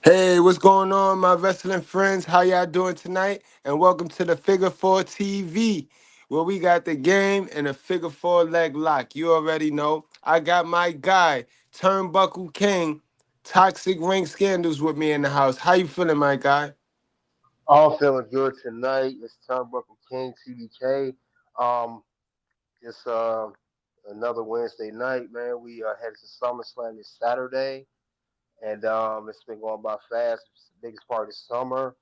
Hey, what's going on, my wrestling friends? How y'all doing tonight? And welcome to the Figure 4 TV, where we got the game and a Figure 4 leg lock. You already know. I got my guy, Turnbuckle King, Toxic Ring Scandals with me in the house. How you feeling, my guy? All feeling good tonight. It's Turnbuckle King TBK. Um, it's another Wednesday night, man. We headed to SummerSlam this Saturday, and it's been going by fast. It's the biggest part of the summer.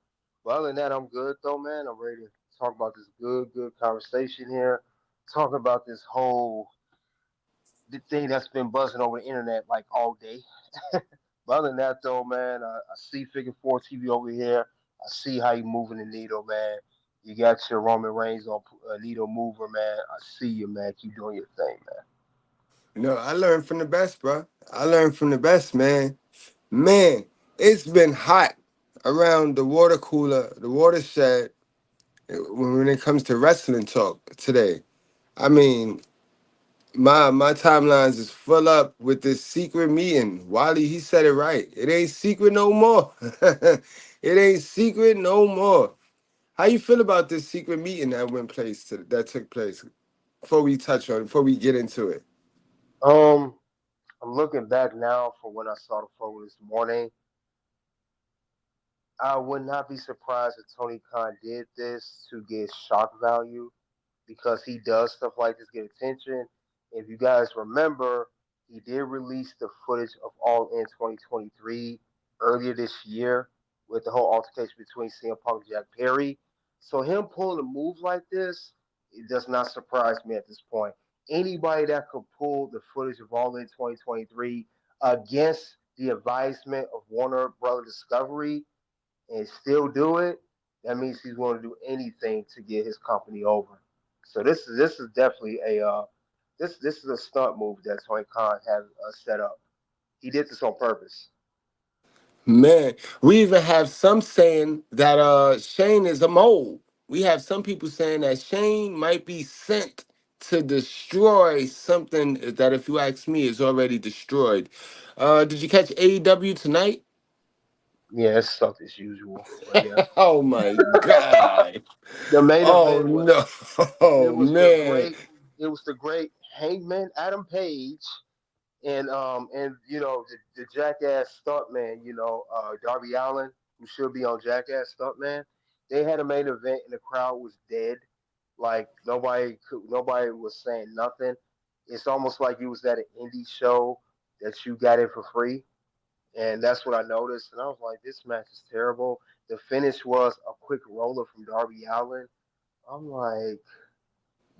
But other than that, I'm good though, man. I'm ready to talk about this good conversation here. Talking about this whole the thing that's been buzzing over the internet like all day. But other than that, though, man, I see Figure Four TV over here. I see how you moving the needle, man. You got your Roman Reigns on needle mover, man. I see you, man. Keep doing your thing, man. I learned from the best, bro. I learned from the best, man. Man, it's been hot around the water cooler, the watershed, when it comes to wrestling talk today. I mean, my timelines is full up with this secret meeting. Wally, he said it right. It ain't secret no more. It ain't secret no more. How you feel about this secret meeting that took place? Before we get into it. Um, I'm looking back now from when I saw the photo this morning. I would not be surprised if Tony Khan did this to get shock value because he does stuff like this get attention. If you guys remember, he did release the footage of All In 2023 earlier this year with the whole altercation between CM Punk and Jack Perry. So him pulling a move like this, it does not surprise me at this point. Anybody that could pull the footage of All In 2023 against the advisement of Warner Brother Discovery and still do it, that means he's willing to do anything to get his company over. So this is definitely a this is a stunt move that Tony Khan has set up. He did this on purpose. Man, we even have some saying that Shane is a mole. We have some people saying that Shane might be sent to destroy something that, if you ask me, is already destroyed. Did you catch AEW tonight? Yeah, it sucked as usual, but yeah. Oh my God. The main Oh event was no. Oh it was the man. great it was the great Hangman Adam Page and the Jackass stuntman, Darby Allen, who should be on Jackass stuntman. They had a main event and the crowd was dead. Like nobody was saying nothing. It's almost like you was at an indie show that you got in for free, and that's what I noticed. And I was like, this match is terrible. The finish was a quick roller from Darby Allen. I'm like,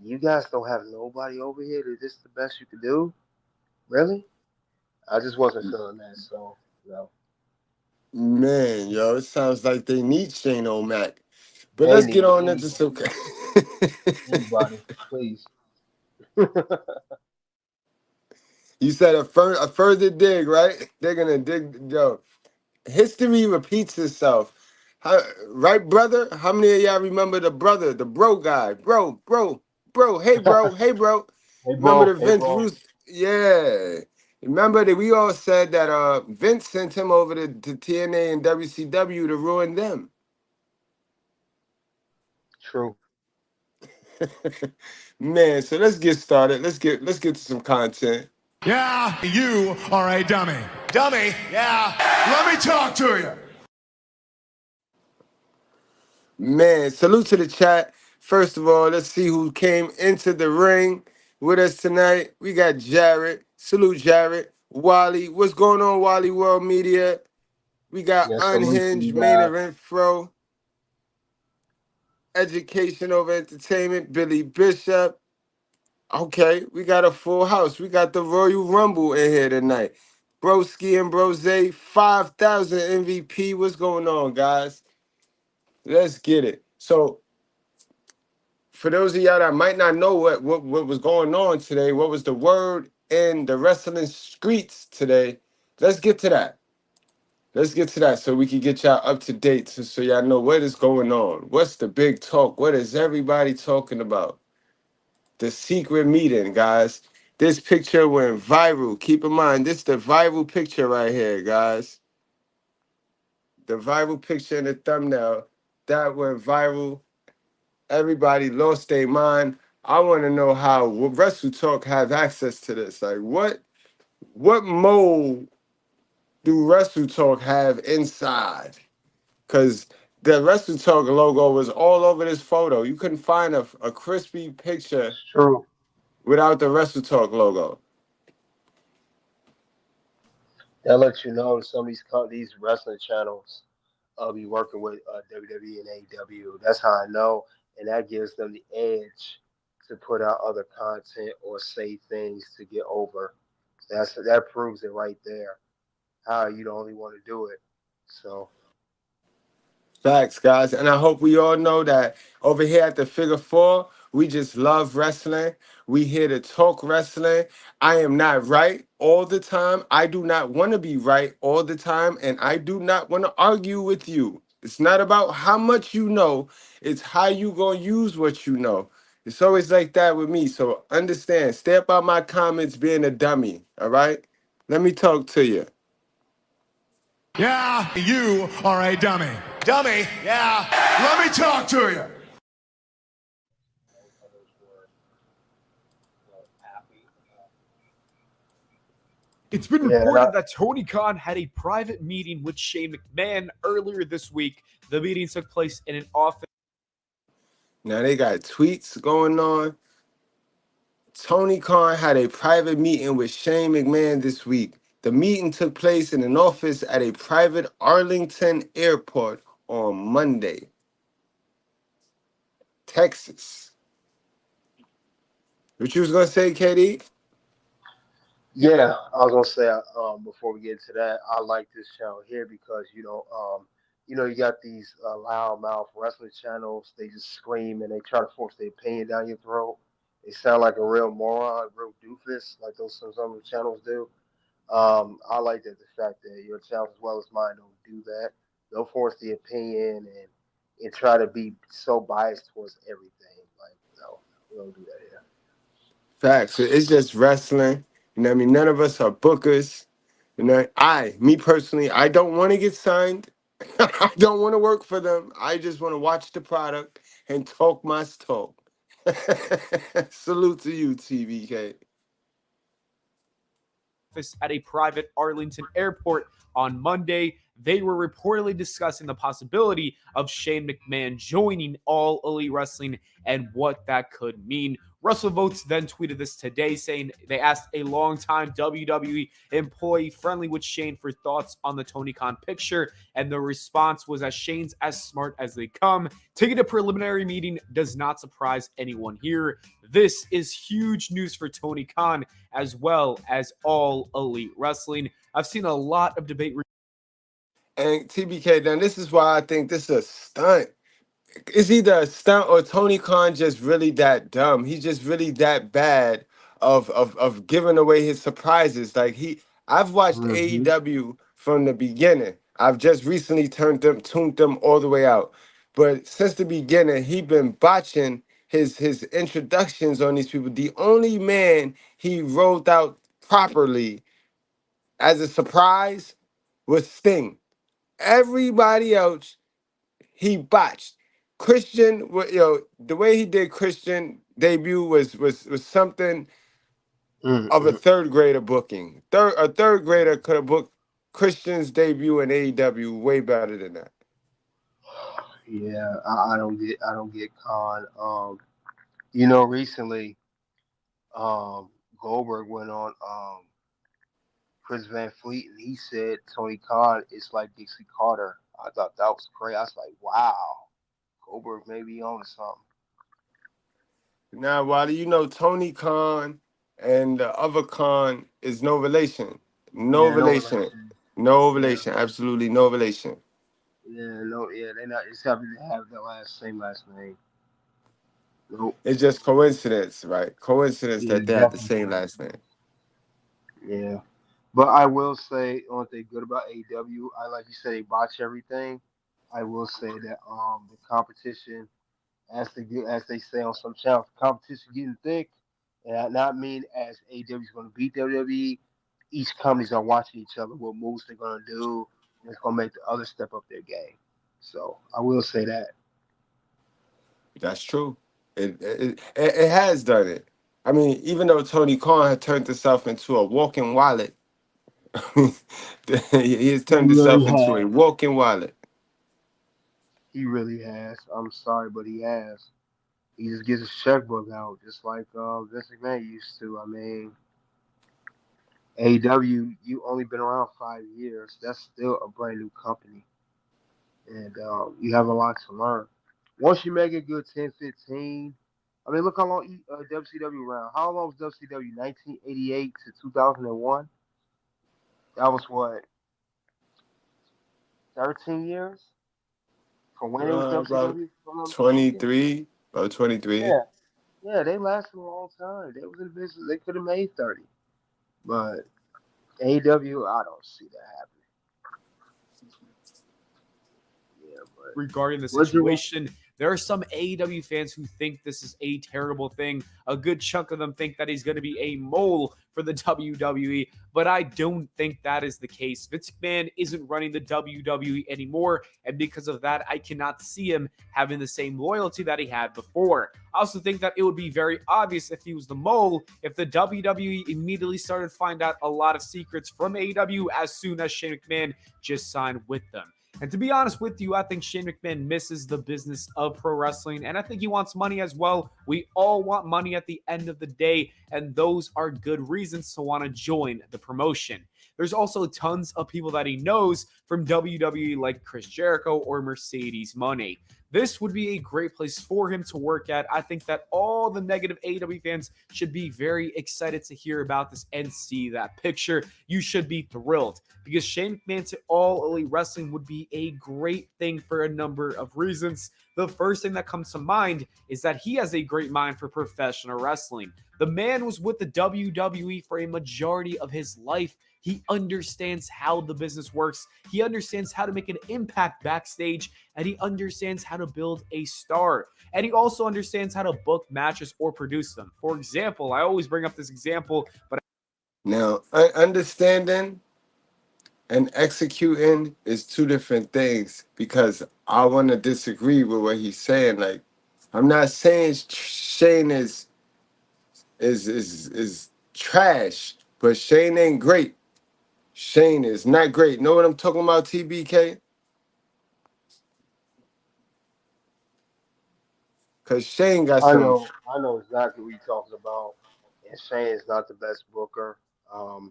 you guys don't have nobody over here. Is this the best you could do? Really? I just wasn't feeling that. So, you know, Man, yo, it sounds like they need Shane O'Mac. But they let's get need on into some. anybody, anybody, please. You said a further dig, right? They're gonna dig. Yo, history repeats itself. How, right, brother? How many of y'all remember the brother, the bro guy? Bro. Hey, bro. Hey, Remember bro. the Hey, Vince bro. Russo? Yeah. Remember that we all said that Vince sent him over to TNA and WCW to ruin them. True. Man, so let's get started. Let's get to some content. Yeah, you are a dummy. Dummy? Yeah. Let me talk to you. Man, salute to the chat. First of all, let's see who came into the ring with us tonight. We got Jared. Salute, Jared. Wally. What's going on, Wally World Media? We got Yeah, salute to you Unhinged Main guys. Event Fro. Education over Entertainment. Billy Bishop. Okay, we got a full house. We got the Royal Rumble in here tonight. Broski and Brose, 5,000 MVP. What's going on, guys? Let's get it. So, for those of y'all that might not know what was going on today, what was the word in the wrestling streets today, let's get to that. Let's get to that so we can get y'all up to date so y'all know what is going on. What's the big talk? What is everybody talking about? The secret meeting, guys. This picture went viral. Keep in mind, this is the viral picture right here, guys. the viral picture and the thumbnail that went viral. Everybody lost their mind. I want to know how Wrestle Talk have access to this. Like, what mode do Wrestle Talk have inside? Because the Wrestle Talk logo was all over this photo. You couldn't find a crispy picture It's true. without the Wrestle Talk logo. That lets you know that some of these wrestling channels be working with WWE and AEW. That's how I know, and that gives them the edge to put out other content or say things to get over. That proves it right there. How you the only want to do it. So Facts, guys. And I hope we all know that over here at the Figure Four, we just love wrestling. We here to talk wrestling. I am not right all the time. I do not want to be right all the time. And I do not want to argue with you. It's not about how much you know, it's how you going to use what you know. It's always like that with me. So understand, stay up on my comments being a dummy. All right? Let me talk to you. Yeah, you are a dummy. Dummy, yeah. Let me talk to you. It's been yeah, reported that Tony Khan had a private meeting with Shane McMahon earlier this week. The meeting took place in an office. Now they got tweets going on. Tony Khan had a private meeting with Shane McMahon this week. The meeting took place in an office at a private Arlington airport on Monday, Texas. What you was gonna say, KD? yeah. I was gonna say before we get into that, I like this channel here because you got these loudmouth wrestling channels. They just scream and they try to force their opinion down your throat. They sound like a real moron, real doofus, like those some of the channels do. I like that the fact that your channel as well as mine don't do that. They'll force the opinion and try to be so biased towards everything. Like, no, we don't do that here. Facts. It's just wrestling. You know what I mean? None of us are bookers. You know, me personally, I don't want to get signed. I don't want to work for them. I just want to watch the product and talk my talk. Salute to you, TVK. At a private Arlington airport on Monday. They were reportedly discussing the possibility of Shane McMahon joining All Elite Wrestling and what that could mean. Russell Votes then tweeted this today, saying they asked a longtime WWE employee friendly with Shane for thoughts on the Tony Khan picture, and the response was that Shane's as smart as they come. Taking a preliminary meeting does not surprise anyone here. This is huge news for Tony Khan as well as All Elite Wrestling. I've seen a lot of debate. And TBK, then this is why I think this is a stunt. It's either a stunt or Tony Khan just really that dumb. He's just really that bad of giving away his surprises. Like I've watched Mm-hmm. AEW from the beginning. I've just recently tuned them all the way out. But since the beginning, he been botching his introductions on these people. The only man he rolled out properly as a surprise was Sting. Everybody else he botched. Christian, the way he did Christian debut was something of a Mm-hmm. third grader booking. A third grader could have booked Christian's debut in AEW way better than that. Yeah, I don't get Khan. Recently, Goldberg went on Chris Van Fleet and he said Tony Khan is like Dixie Carter. I thought that was great. I was like, wow, Goldberg may be on to something. Now, Wally, you know Tony Khan and the other Khan is no relation. No Yeah, no relation. relation. No Yeah, relation. Absolutely no relation. yeah, no, yeah. They not. It's happy to have the same last name. Nope. It's just coincidence, right? Coincidence Yeah, that they have the definitely same last name. coincidence. Yeah, but I will say one thing good about AEW. I like you said they botch everything. I will say that the competition, as they say on some channels, competition getting thick, and I not mean as AEW is going to beat WWE. Each companies are watching each other, what moves they're going to do, It's gonna make the others step up their game. So I will say that. That's true. It has done it. I mean, even though Tony Khan had turned himself into a walking wallet, he has He turned really himself into a has. walking wallet. He really has. I'm sorry, but he has. He just gets his checkbook out, just like Vince McMahon used to. I mean, AEW, you only been around 5 years. That's still a brand new company, and you have a lot to learn. Once you make a good 10, 15, I mean, look how long WCW ran. How long was WCW? 1988 to 2001. That was what, 13 years from when it was About WCW, if I'm not mistaken. 23, about 23. Yeah, yeah, they lasted a long time. They was in business. They could have made 30, but AEW, I don't see that happening. Yeah, but Regarding the what you want? situation. There are some AEW fans who think this is a terrible thing. A good chunk of them think that he's going to be a mole for the WWE, but I don't think that is the case. Vince McMahon isn't running the WWE anymore, and because of that, I cannot see him having the same loyalty that he had before. I also think that it would be very obvious if he was the mole if the WWE immediately started to find out a lot of secrets from AEW as soon as Shane McMahon just signed with them. And to be honest with you, I think Shane McMahon misses the business of pro wrestling, and I think he wants money as well. We all want money at the end of the day, and those are good reasons to want to join the promotion. There's also tons of people that he knows from WWE, like Chris Jericho or Mercedes Money. This would be a great place for him to work at. I think that all the negative AEW fans should be very excited to hear about this and see that picture. You should be thrilled because Shane McMahon to All Elite Wrestling would be a great thing for a number of reasons. The first thing that comes to mind is that he has a great mind for professional wrestling. The man was with the WWE for a majority of his life. He understands how the business works. He understands how to make an impact backstage, and he understands how to build a star. And he also understands how to book matches or produce them. For example, I always bring up this example, but Now, understanding and executing is two different things because I want to disagree with what he's saying. Like, I'm not saying Shane is trash, but Shane ain't great. Shane is not great. Know what I'm talking about, TBK? Cause Shane got some. I know exactly what you're talking about. And Shane is not the best booker. Um,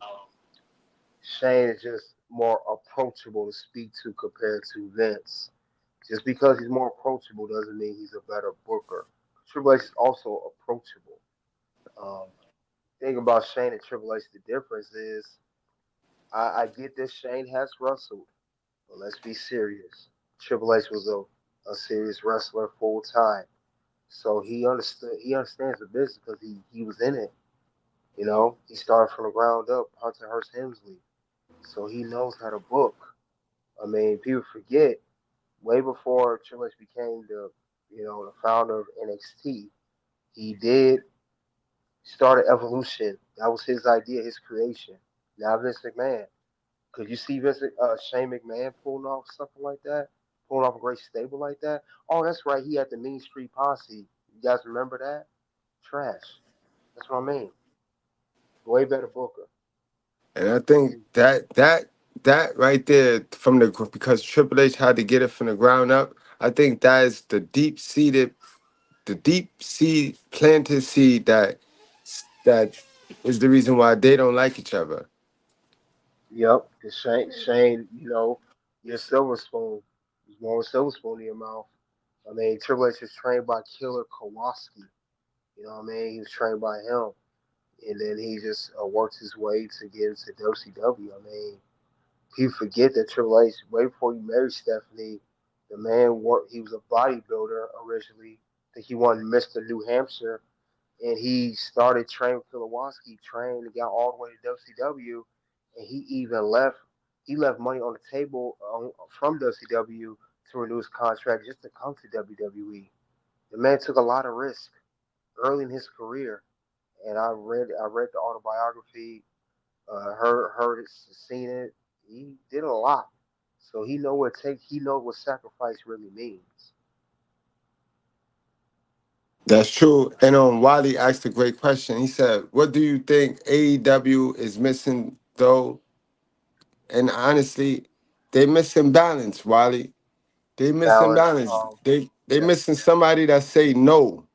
Shane is just more approachable to speak to compared to Vince. Just because he's more approachable doesn't mean he's a better booker. Triple H is also approachable. Um, thing about Shane and Triple H, the difference is I get that Shane has wrestled, but let's be serious. Triple H was a serious wrestler full time. So he understands the business because he was in it. You know, he started from the ground up, Hunter Hearst Helmsley. So he knows how to book. I mean, people forget way before Triple H became the founder of NXT, he did start an evolution. That was his idea, his creation. Now Vince McMahon. Could you see Shane McMahon pulling off something like that? Pulling off a great stable like that? Oh, that's right. He had the Mean Street Posse. You guys remember that? Trash. That's what I mean. Way better booker. And I think that right there from the because Triple H had to get it from the ground up. I think that is the deep seed planted seed that is the reason why they don't like each other. Yep. Cause Shane, your silver spoon. There's more silver spoon in your mouth. I mean, Triple H is trained by Killer Kowalski. You know what I mean? He was trained by him, and then he just worked his way to get into WCW. I mean, people forget that Triple H, way before he married Stephanie, the man worked. He was a bodybuilder originally. I think he won Mr. New Hampshire, and he started training with Kowalski, trained and got all the way to WCW, and he even left. He left money on the table from WCW to renew his contract just to come to WWE. The man took a lot of risk early in his career, and I read the autobiography, heard it, seen it. He did a lot So he know what take. He know what sacrifice really means. That's true. And Wiley asked a great question. He said, "What do you think AEW is missing, though?" And honestly, they missing balance, Wiley. They missing Balance. balance. They Yeah. missing somebody that say no.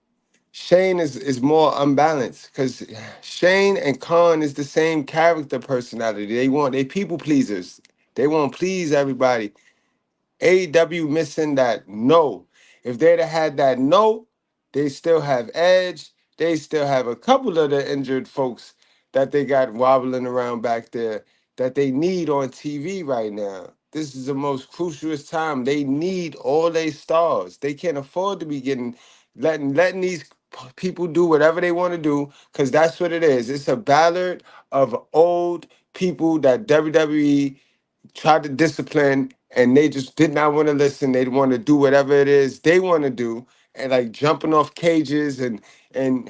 Shane is more unbalanced because Shane and Khan is the same character personality. They people pleasers. They want to please everybody. AEW missing that no. If they'd have had that no, they still have Edge. They still have a couple of the injured folks that they got wobbling around back there that they need on TV right now. This is the most crucialest time. They need all their stars. They can't afford to be letting these people do whatever they want to do because that's what it is. It's a ballad of old people that WWE tried to discipline and they just did not want to listen. They want to do whatever it is they want to do and like jumping off cages and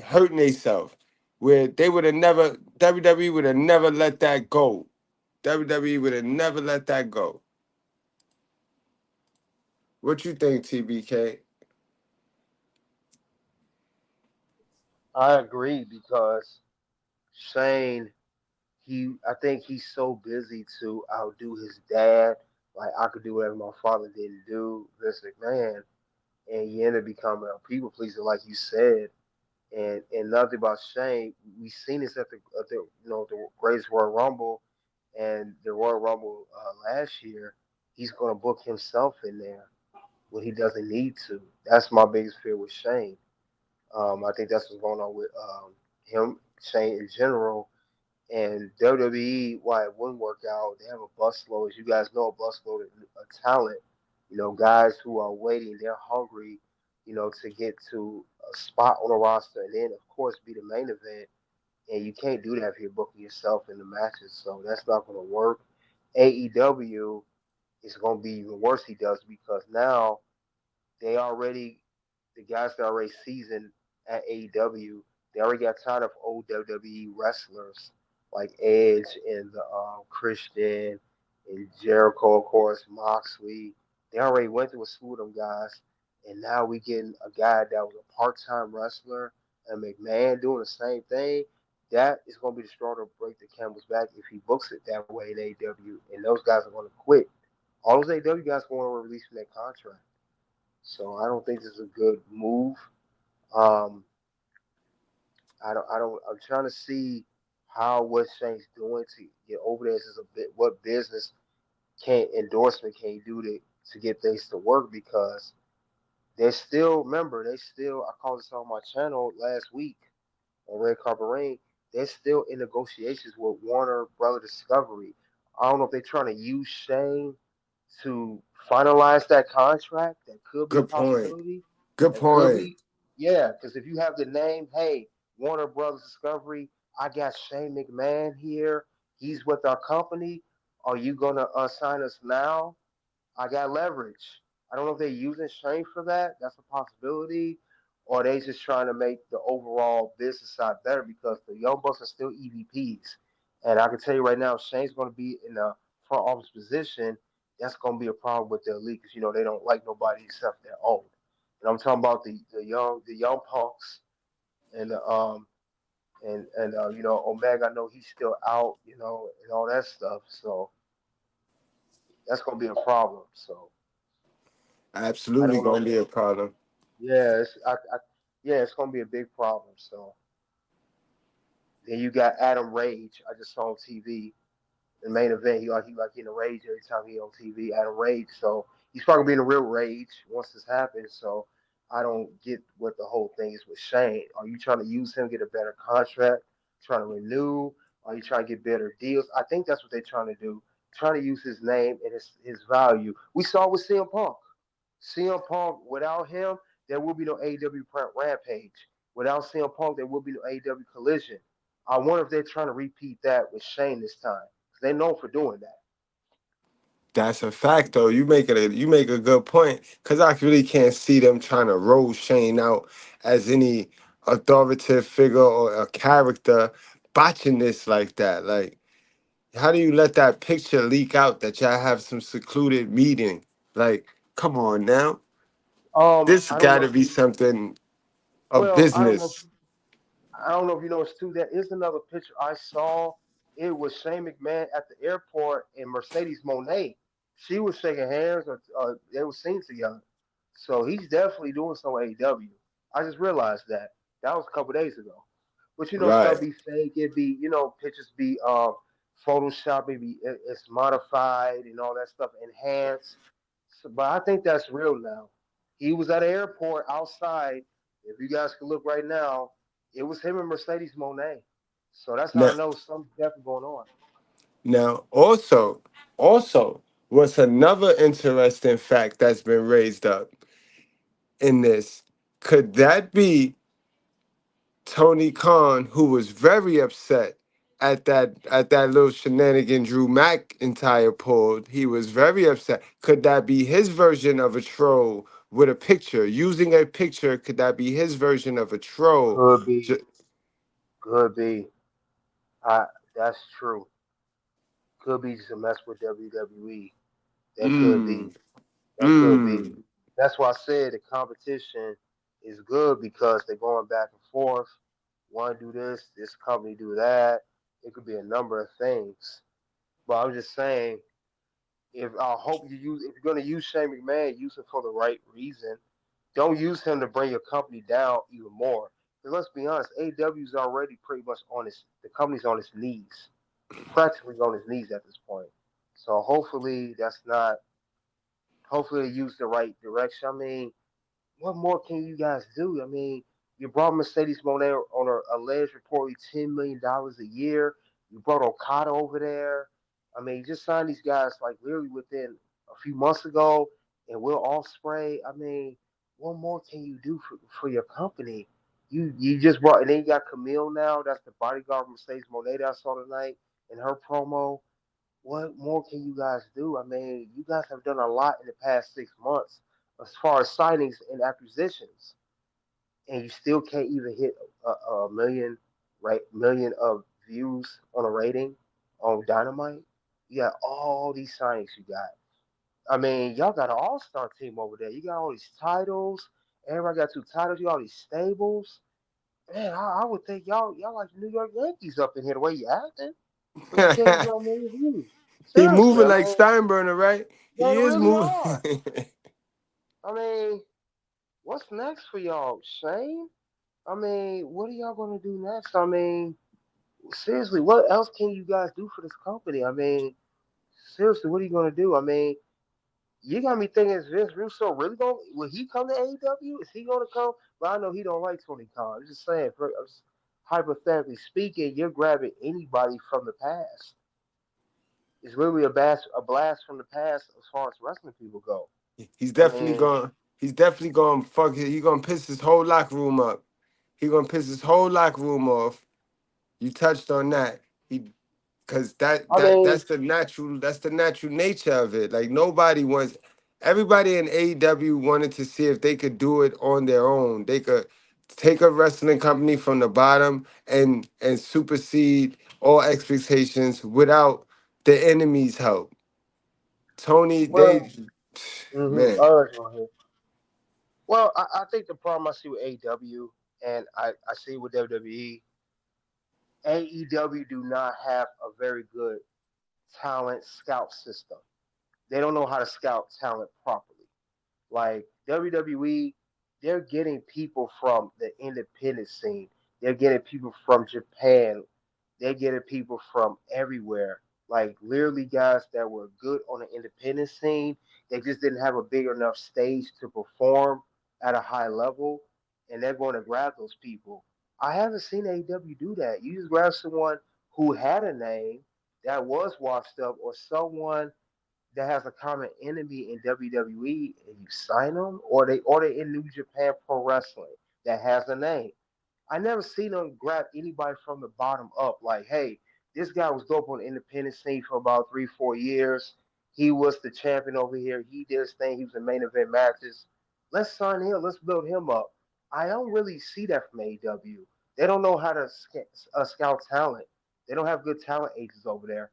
hurting themselves. Where they would have never WWE would have never let that go. WWE would have never let that go. What you think, TBK? I agree because Shane, I think he's so busy to outdo his dad. Like I could do whatever my father didn't do, Vince McMahon, and he ended up becoming a people pleaser, like you said. And nothing about Shane. We seen this at the the Greatest Royal Rumble and the Royal Rumble last year. He's gonna book himself in there when he doesn't need to. That's my biggest fear with Shane. I think that's what's going on with him, Shane in general, and WWE. Why it wouldn't work out? They have a busload, as you guys know, a busload of talent. Guys who are waiting. They're hungry. To get to a spot on the roster, and then of course be the main event. And you can't do that if you're booking yourself in the matches. So that's not going to work. AEW is going to be even worse. He does because now they already the guys that are already seasoned at AEW, they already got tired of old WWE wrestlers like Edge and the Christian and Jericho, of course, Moxley. They already went through a slew of them guys, and now we getting a guy that was a part-time wrestler and McMahon doing the same thing. That is going to be the straw to break the camel's back if he books it that way in AEW, and those guys are going to quit. All those AEW guys are going to release from their contract. So I don't think this is a good move. Um, I don't. I'm trying to see how what Shane's doing to get over this is a bit. What business can endorsement can you do to get things to work because they still remember they still. I called this on my channel last week on Red Carpet Rain. They're still in negotiations with Warner Brother Discovery. I don't know if they're trying to use Shane to finalize that contract. That could be a Good point. possibility. Good That could point. be, yeah. Because if you have the name, hey, Warner Brothers Discovery, I got Shane McMahon here. He's with our company. Are you gonna sign us now? I got leverage. I don't know if they're using Shane for that. That's a possibility. Or they just trying to make the overall business side better because the Young Bucks are still EVPs. And I can tell you right now, if Shane's going to be in the front office position, that's going to be a problem with their league because they don't like nobody except their own. And I'm talking about the young punks and Omega. I know he's still out, and all that stuff. So that's going to be a problem. So I Absolutely don't know. gonna be a problem. Yeah, yeah, it's gonna be a big problem. So then you got Adam Rage. I just saw on TV the main event. He like in a rage every time he on TV. Adam Rage. So he's probably gonna be in a real rage once this happens. So I don't get what the whole thing is with Shane. Are you trying to use him get a better contract? Trying to renew? Are you trying to get better deals? I think that's what they're trying to do. Trying to use his name and his value. We saw with CM Punk. CM Punk, without him, there will be no AEW Rampage. Without CM Punk, there will be no AEW Collision. I wonder if they're trying to repeat that with Shane this time. They're known for doing that. That's a fact, though. You make a good point because I really can't see them trying to roll Shane out as any authoritative figure or a character botching this like that. Like How do you let that picture leak out that y'all have some secluded meeting? Like, come on now. This I don't got to know. be something of Well, business. I don't know if you noticed too. There is another picture I saw. It was Shane McMahon at the airport and Mercedes Monet. She was shaking hands, or they were seen together. So he's definitely doing some AEW. I just realized that. That was a couple days ago. But stuff Right. be fake. It be pictures be Photoshop. It's modified and all that stuff enhanced. So, but I think that's real now. He was at an airport outside. If you guys can look right now, it was him and Mercedes Monet. So that's how Now, I know something's definitely going on. now, also, what's another interesting fact that's been raised up in this? Could that be Tony Khan, who was very upset at that little shenanigan Drew McIntyre pulled? He was very upset. Could that be his version of a troll with a picture? Using a picture, could that be his version of a troll? Could be, Ju- could be. I That's true. Could be just a mess with WWE. That could mm, be. That could be. mm. That's why I said the competition is good because they're going back and forth. One do this company do that. It could be a number of things. But I'm just saying, if I hope if you're gonna use Shane McMahon, use it for the right reason. Don't use him to bring your company down even more. Because let's be honest, AEW is already pretty much on the company's on its knees, practically on its knees at this point. So hopefully that's not. Hopefully they use the right direction. I mean, what more can you guys do? I mean, you brought Mercedes Monet on a alleged reportedly $10 million a year. You brought Okada over there. I mean, you just signed these guys like literally within a few months ago, and Will Ospreay. I mean, what more can you do for your company? You just brought, and then you got Camille now. That's the bodyguard of Mercedes Monet that I saw tonight in her promo. What more can you guys do? I mean, you guys have done a lot in the past 6 months as far as signings and acquisitions, and you still can't even hit a million, right? Million of views on a rating on Dynamite. You got all these signings you got. I mean, y'all got an all-star team over there. You got all these titles. Everybody got two titles. You got all these stables. Man, I would think y'all like the New York Yankees up in here the way you acting, but you can't even get a million views. He Seriously, moving I like mean, Steinbrenner, right? they He is really moving. are. I mean, what's next for y'all, Shane? I mean, what are y'all gonna do next? I mean, seriously, what else can you guys do for this company? I mean, seriously, what are you gonna do? I mean, you got me thinking, is Vince Russo really going? Will he come to AEW? Is he gonna come? But I know he don't like Tony Khan. I'm just saying, hypothetically speaking, you're grabbing anybody from the past. It's really a blast from the past as far as wrestling people go. He's I definitely mean, going. He's definitely going. Fuck it. He gonna piss his whole locker room up. He gonna piss his whole locker room off. You touched on that. He because that I that mean, that's the natural nature of it. Like nobody wants. Everybody in AEW wanted to see if they could do it on their own. They could take a wrestling company from the bottom and supersede all expectations without the enemy's help. Tony, well, they mm-hmm. man. All right, go ahead. Well, I think the problem I see with AEW and I see with WWE, AEW do not have a very good talent scout system. They don't know how to scout talent properly. Like WWE, they're getting people from the independent scene. They're getting people from Japan. They're getting people from everywhere. Like literally guys that were good on the independent scene. They just didn't have a big enough stage to perform at a high level. And they're going to grab those people. I haven't seen AEW do that. You just grab someone who had a name that was washed up or someone that has a common enemy in WWE and you sign them, or they in New Japan Pro Wrestling that has a name. I never seen them grab anybody from the bottom up. Like, hey, this guy was dope on the independent scene for about 3, 4 years. He was the champion over here. He did his thing. He was in main event matches. Let's sign him. Let's build him up. I don't really see that from AEW. They don't know how to scout talent. They don't have good talent agents over there.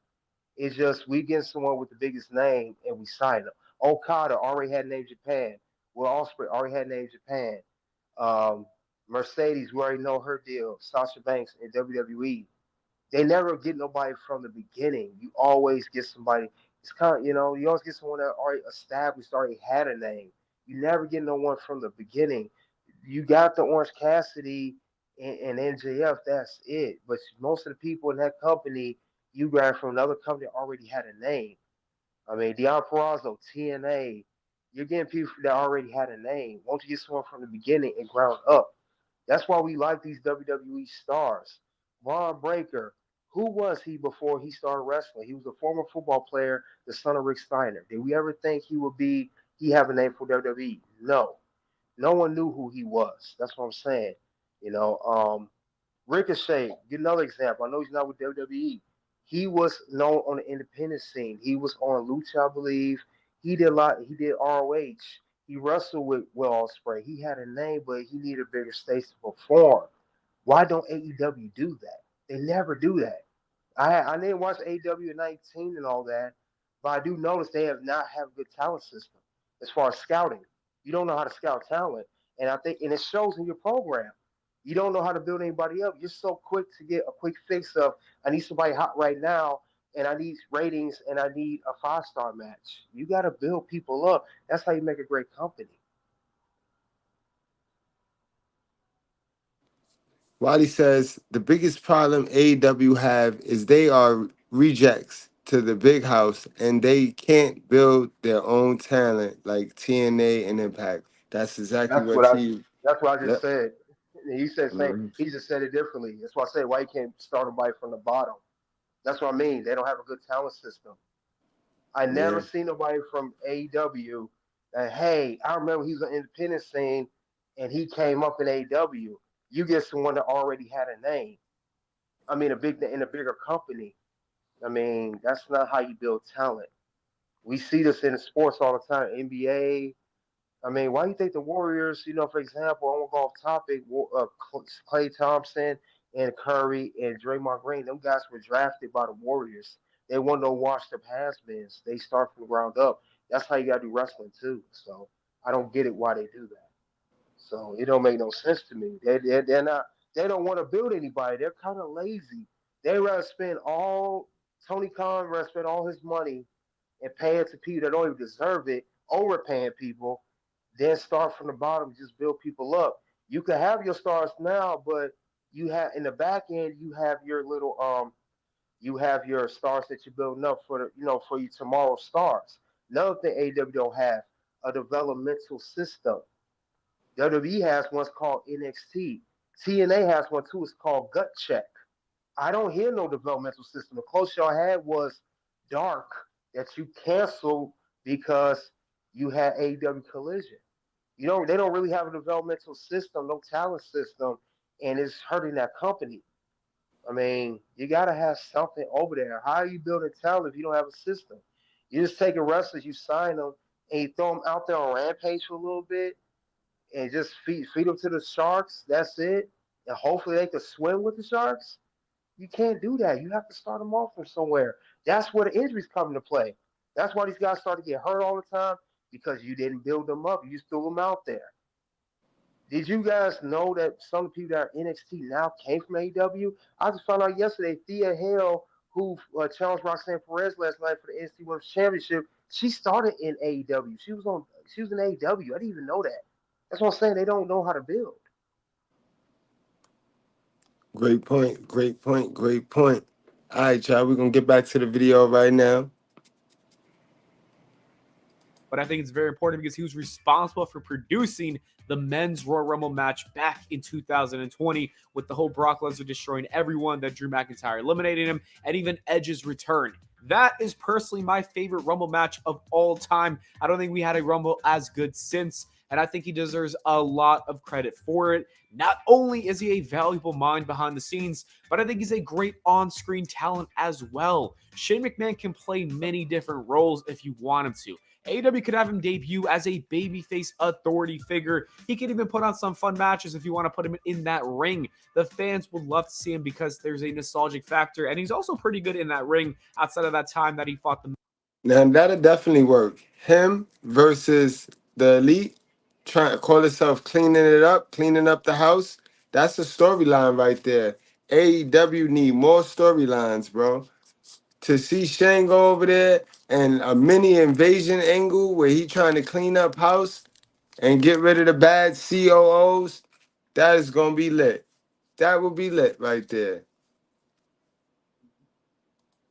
It's just we get someone with the biggest name and we sign them. Okada already had named Japan. Will Ospreay already had named Japan. Um, Mercedes, we already know her deal. Sasha Banks in WWE. They never get nobody from the beginning. You always get somebody. It's kind of, you always get someone that already established, already had a name. You never get no one from the beginning. You got the Orange Cassidy and NJF, that's it. But most of the people in that company, you grab from another company that already had a name. I mean, Deon Purrazzo, TNA, you're getting people that already had a name. Won't you get someone from the beginning and ground up? That's why we like these WWE stars. Von Breaker, who was he before he started wrestling? He was a former football player, the son of Rick Steiner. Did we ever think he have a name for WWE? No. No one knew who he was. That's what I'm saying. You know, Ricochet, get another example. I know he's not with WWE. He was known on the independent scene. He was on Lucha, I believe. He did a lot. He did ROH. He wrestled with Will Ospreay. He had a name, but he needed a bigger stage to perform. Why don't AEW do that? They never do that. I didn't watch AEW in 19 and all that, but I do notice they have not have a good talent system as far as scouting. You don't know how to scout talent, and I think and it shows in your program. You don't know how to build anybody up. You're so quick to get a quick fix of I need somebody hot right now, and I need ratings, and I need a 5-star match. You got to build people up. That's how you make a great company. Wally says the biggest problem AEW have is they are rejects to the big house and they can't build their own talent like TNA and Impact. That's exactly That's what what I. he. That's what I just Yep. said. And he said same. Mhm. He just said it differently. That's why I say why you can't start somebody from the bottom. That's what I mean. They don't have a good talent system. I never Yeah. seen nobody from AEW that hey, I remember he was an independent scene and he came up in AEW. You get someone that already had a name. I mean, a big in a bigger company. I mean, that's not how you build talent. We see this in sports all the time. NBA, I mean, why do you think the Warriors, for example, I won't go off topic, Clay Thompson and Curry and Draymond Green, them guys were drafted by the Warriors. They want no washed up has-beens. They start from the ground up. That's how you got to do wrestling, too. So I don't get it why they do that. So it don't make no sense to me. They're not, they don't want to build anybody. They're kind of lazy. They rather spend all, Tony Khan rather spend all his money and pay it to people that don't even deserve it, overpaying people, then start from the bottom, just build people up. You can have your stars now, but you have in the back end, you have your little you have your stars that you're building up for the, for your tomorrow stars. Another thing AEW don't have a developmental system. WWE has one's called NXT. TNA has one too. It's called Gut Check. I don't hear no developmental system. The closest y'all had was Dark that you canceled because you had AEW Collision. They don't really have a developmental system, no talent system, and it's hurting that company. I mean, you got to have something over there. How are you building talent if you don't have a system? You just take a wrestlers, you sign them, and you throw them out there on Rampage for a little bit, and just feed them to the sharks. That's it, and hopefully they can swim with the sharks. You can't do that. You have to start them off from somewhere. That's where the injuries come into play. That's why these guys start to get hurt all the time because you didn't build them up. You just threw them out there. Did you guys know that some people that are NXT now came from AEW? I just found out yesterday Thea Hale, who challenged Roxanne Perez last night for the NXT Women's Championship, she started in AEW. She was in AEW. I didn't even know that. That's what I'm saying. They don't know how to build. Great point. Great point. Great point. All right, y'all. We're gonna get back to the video right now. But I think it's very important because he was responsible for producing the men's Royal Rumble match back in 2020 with the whole Brock Lesnar destroying everyone, that Drew McIntyre eliminating him, and even Edge's return. That is personally my favorite Rumble match of all time. I don't think we had a Rumble as good since, and I think he deserves a lot of credit for it. Not only is he a valuable mind behind the scenes, but I think he's a great on-screen talent as well. Shane McMahon can play many different roles if you want him to. AEW could have him debut as a babyface authority figure. He could even put on some fun matches if you want to put him in that ring. The fans would love to see him because there's a nostalgic factor, and he's also pretty good in that ring outside of that time that he fought the... Now that'll definitely work. Him versus the Elite, trying to call itself cleaning it up, cleaning up the house. That's a storyline right there. AEW need more storylines, bro. To see Shane go over there and a mini invasion angle where he trying to clean up house and get rid of the bad COOs, that is gonna be lit. That will be lit right there.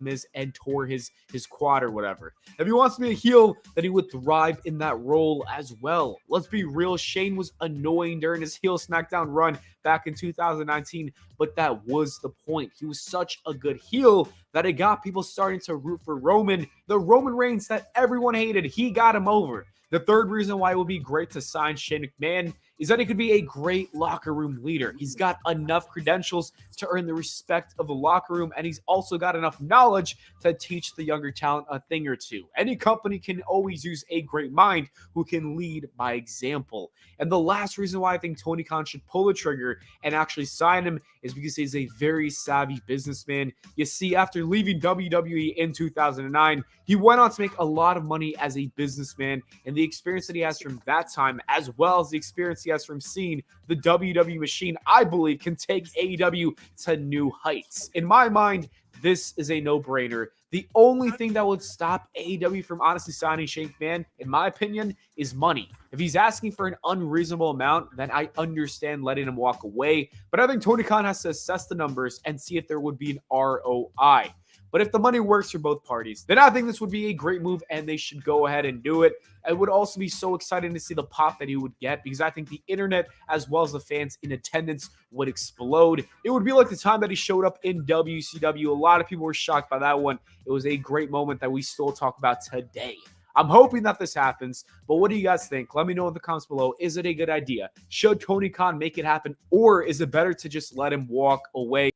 Miz and tore his quad or whatever. If he wants to be a heel, then he would thrive in that role as well. Let's be real, Shane was annoying during his heel SmackDown run back in 2019, but that was the point. He was such a good heel that it got people starting to root for Roman. The Roman Reigns that everyone hated, he got him over. The third reason why it would be great to sign Shane McMahon is that he could be a great locker room leader. He's got enough credentials to earn the respect of the locker room, and he's also got enough knowledge to teach the younger talent a thing or two. Any company can always use a great mind who can lead by example. And the last reason why I think Tony Khan should pull the trigger and actually sign him is because he's a very savvy businessman. You see, after leaving WWE in 2009, he went on to make a lot of money as a businessman, and the experience that he has from that time, as well as the experience he has from seeing the WWE machine, I believe can take AEW to new heights. In my mind, this is a no-brainer. The only thing that would stop AEW from honestly signing Shane McMahon, in my opinion, is money. If he's asking for an unreasonable amount, then I understand letting him walk away. But I think Tony Khan has to assess the numbers and see if there would be an ROI. But if the money works for both parties, then I think this would be a great move and they should go ahead and do it. It would also be so exciting to see the pop that he would get because I think the internet as well as the fans in attendance would explode. It would be like the time that he showed up in WCW. A lot of people were shocked by that one. It was a great moment that we still talk about today. I'm hoping that this happens, but what do you guys think? Let me know in the comments below. Is it a good idea? Should Tony Khan make it happen, or is it better to just let him walk away?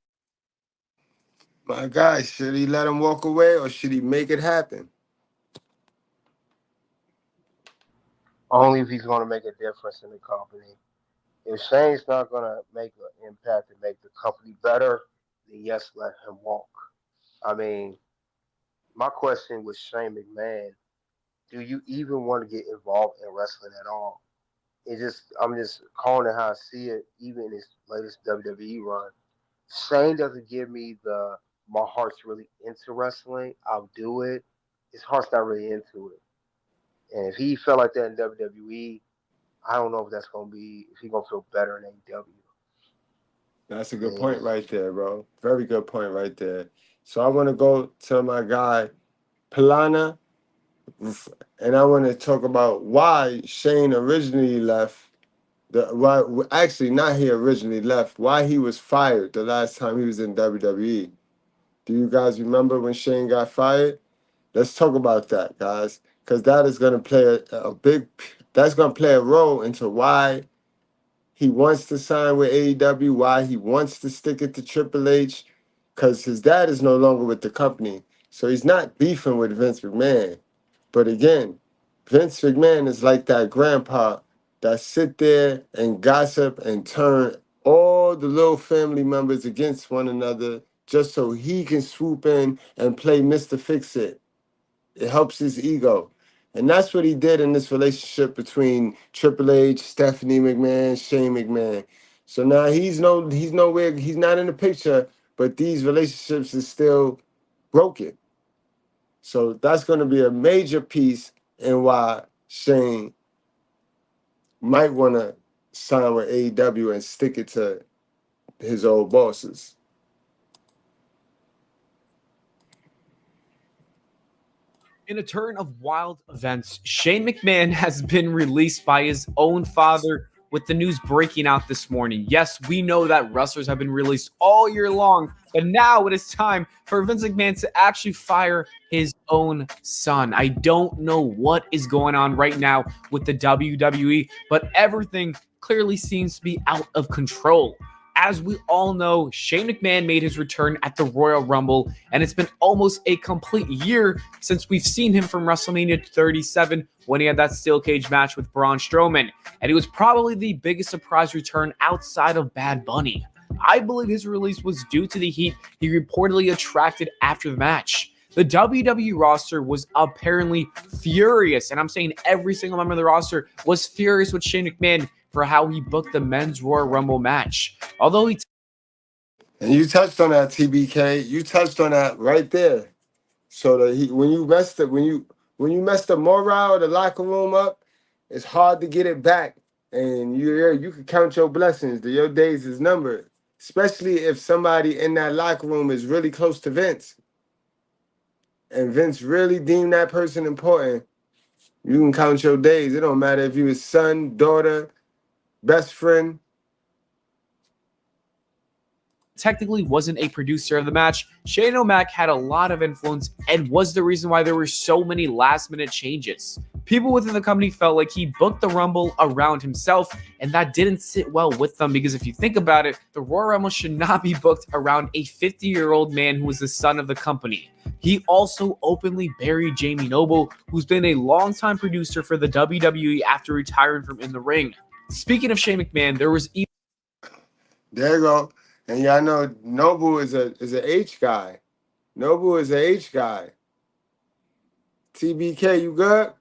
My guy, should he let him walk away or should he make it happen? Only if he's going to make a difference in the company. If Shane's not going to make an impact and make the company better, then yes, let him walk. I mean, my question with Shane McMahon, do you even want to get involved in wrestling at all? I'm just calling it how I see it, even in his latest WWE run. Shane doesn't give me my heart's really into wrestling. I'll do it. His heart's not really into it. And if he felt like that in WWE, I don't know if he's gonna feel better in AEW. That's a good point right there, bro. Very good point right there. So I want to go to my guy, Pilana, and I want to talk about why Shane originally left. Actually, not he originally left. Why he was fired the last time he was in WWE. Do you guys remember when Shane got fired? Let's talk about that, guys, because that is going to play that's going to play a role into why he wants to sign with AEW, why he wants to stick it to Triple H, because his dad is no longer with the company. So he's not beefing with Vince McMahon. But again, Vince McMahon is like that grandpa that sit there and gossip and turn all the little family members against one another just so he can swoop in and play Mr. Fix-It. It helps his ego. And that's what he did in this relationship between Triple H, Stephanie McMahon, Shane McMahon. So now he's nowhere, he's not in the picture, but these relationships is still broken. So that's going to be a major piece in why Shane might want to sign with AEW and stick it to his old bosses. In a turn of wild events, Shane McMahon has been released by his own father with the news breaking out this morning. Yes, we know that wrestlers have been released all year long, but now it is time for Vince McMahon to actually fire his own son. I don't know what is going on right now with the WWE, but everything clearly seems to be out of control. As we all know, Shane McMahon made his return at the Royal Rumble, and it's been almost a complete year since we've seen him from WrestleMania 37 when he had that steel cage match with Braun Strowman, and he was probably the biggest surprise return outside of Bad Bunny. I believe his release was due to the heat he reportedly attracted after the match. The WWE roster was apparently furious, and I'm saying every single member of the roster was furious with Shane McMahon for how he booked the men's Royal Rumble match. Although And you touched on that, TBK. You touched on that right there. So when you mess the morale of the locker room up, it's hard to get it back. And you can count your blessings. Your days is numbered. Especially if somebody in that locker room is really close to Vince. And Vince really deemed that person important. You can count your days. It don't matter if you his son, daughter, best friend. technically wasn't a producer of the match, Shane O'Mac had a lot of influence and was the reason why there were so many last-minute changes. People within the company felt like he booked the Rumble around himself, and that didn't sit well with them because if you think about it, the Royal Rumble should not be booked around a 50-year-old man who was the son of the company. He also openly buried Jamie Noble, who's been a longtime producer for the WWE after retiring from In the Ring. Speaking of Shane McMahon, there was even... There you go. And y'all know Noble is an H guy. Noble is an H guy. TBK, you good?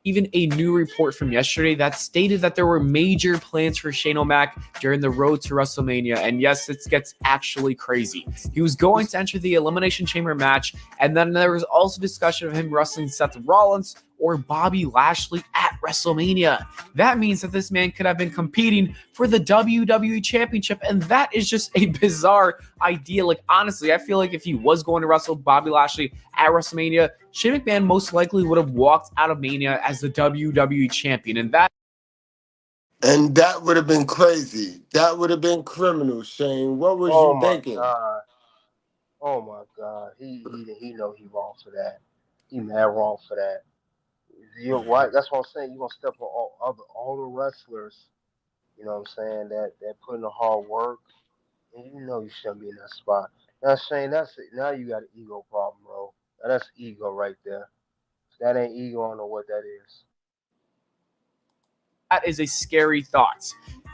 even a new report from yesterday that stated that there were major plans for Shane O'Mac during the road to WrestleMania. And yes, it gets actually crazy. He was going to enter the Elimination Chamber match, and then there was also discussion of him wrestling Seth Rollins or Bobby Lashley at WrestleMania. That means that this man could have been competing for the WWE Championship, and that is just a bizarre idea. Like, honestly, I feel like if he was going to wrestle Bobby Lashley at WrestleMania, Shane McMahon most likely would have walked out of Mania as the WWE Champion, and that would have been crazy. That would have been criminal, Shane. What was you thinking? God. Oh my God. He know he wrong for that. He mad wrong for that. You're right. That's what I'm saying. You're gonna step on all the wrestlers, you know what I'm saying, that put in the hard work, and you know you shouldn't be in that spot. Now Shane, that's it. Now you got an ego problem, bro. Now, that's ego right there. That ain't ego, I don't know what that is. That is a scary thought.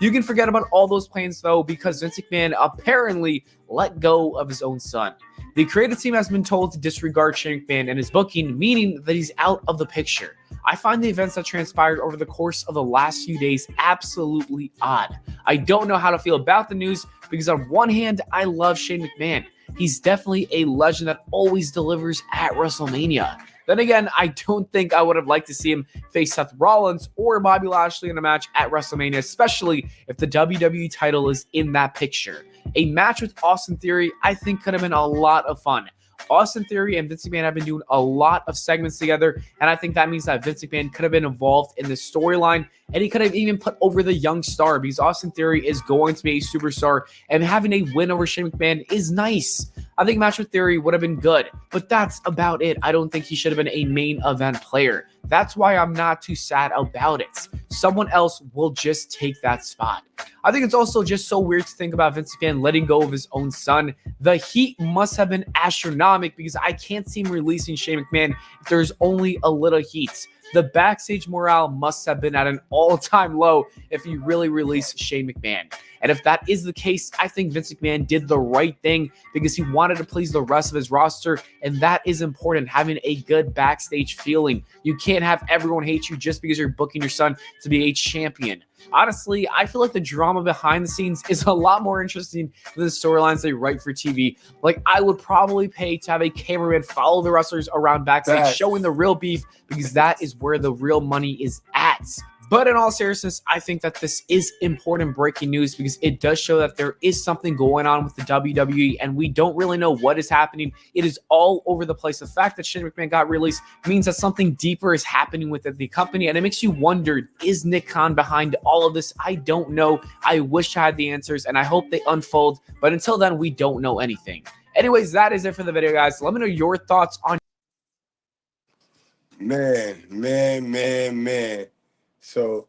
You can forget about all those plans, though, because Vince McMahon apparently let go of his own son. The creative team has been told to disregard Shane McMahon and his booking, meaning that he's out of the picture. I find the events that transpired over the course of the last few days absolutely odd. I don't know how to feel about the news because on one hand, I love Shane McMahon. He's definitely a legend that always delivers at WrestleMania. Then again, I don't think I would have liked to see him face Seth Rollins or Bobby Lashley in a match at WrestleMania, especially if the WWE title is in that picture. A match with Austin Theory, I think, could have been a lot of fun. Austin Theory and Vince McMahon have been doing a lot of segments together, and I think that means that Vince McMahon could have been involved in this storyline, and he could have even put over the young star because Austin Theory is going to be a superstar, and having a win over Shane McMahon is nice. I think a match with Theory would have been good, but that's about it. I don't think he should have been a main event player. That's why I'm not too sad about it. Someone else will just take that spot. I think it's also just so weird to think about Vince McMahon letting go of his own son. The heat must have been astronomical because I can't see him releasing Shane McMahon if there's only a little heat. The backstage morale must have been at an all-time low if he really released Shane McMahon. And if that is the case, I think Vince McMahon did the right thing because he wanted to please the rest of his roster, and that is important, having a good backstage feeling. You can't have everyone hate you just because you're booking your son to be a champion. Honestly, I feel like the drama behind the scenes is a lot more interesting than the storylines they write for TV. Like, I would probably pay to have a cameraman follow the wrestlers around backstage, showing the real beef, because that is where the real money is at. But in all seriousness, I think that this is important breaking news because it does show that there is something going on with the WWE and we don't really know what is happening. It is all over the place. The fact that Shane McMahon got released means that something deeper is happening within the company, and it makes you wonder, is Nick Khan behind all of this? I don't know. I wish I had the answers, and I hope they unfold. But until then, we don't know anything. Anyways, that is it for the video, guys. Let me know your thoughts on Man. So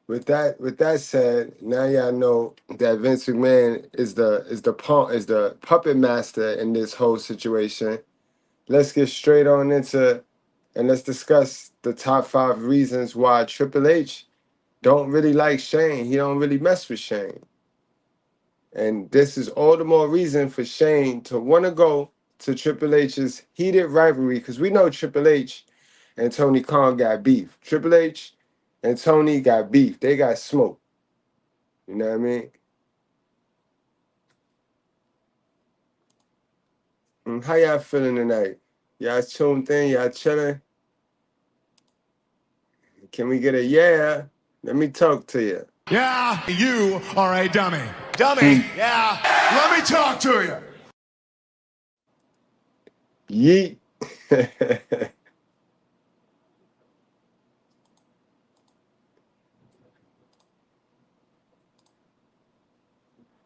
with that said, now y'all know that Vince McMahon is the puppet master in this whole situation. Let's get straight on into and let's discuss the top 5 reasons why Triple H don't really like Shane. He don't really mess with Shane. And this is all the more reason for Shane to want to go to Triple H's heated rivalry because we know Triple H and Tony Khan got beef. Triple H and Tony got beef. They got smoke. You know what I mean? How y'all feeling tonight? Y'all tuned in? Y'all chilling? Can we get a yeah? Let me talk to you. Yeah, you are a dummy. Dummy, Mm. yeah. Let me talk to you. Yeet.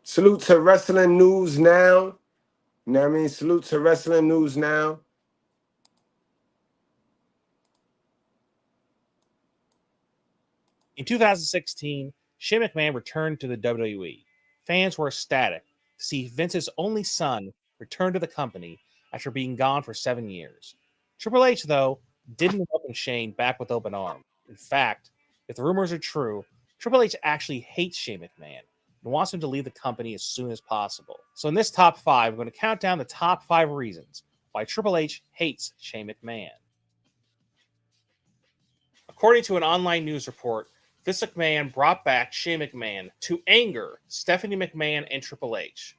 Salute to Wrestling News Now. You know what I mean? Salute to Wrestling News Now. In 2016, Shane McMahon returned to the WWE. Fans were ecstatic to see Vince's only son return to the company after being gone for 7 years. Triple H, though, didn't welcome Shane back with open arms. In fact, if the rumors are true, Triple H actually hates Shane McMahon and wants him to leave the company as soon as possible. So in this top 5, I'm going to count down the top 5 reasons why Triple H hates Shane McMahon. According to an online news report, Vince McMahon brought back Shane McMahon to anger Stephanie McMahon and Triple H.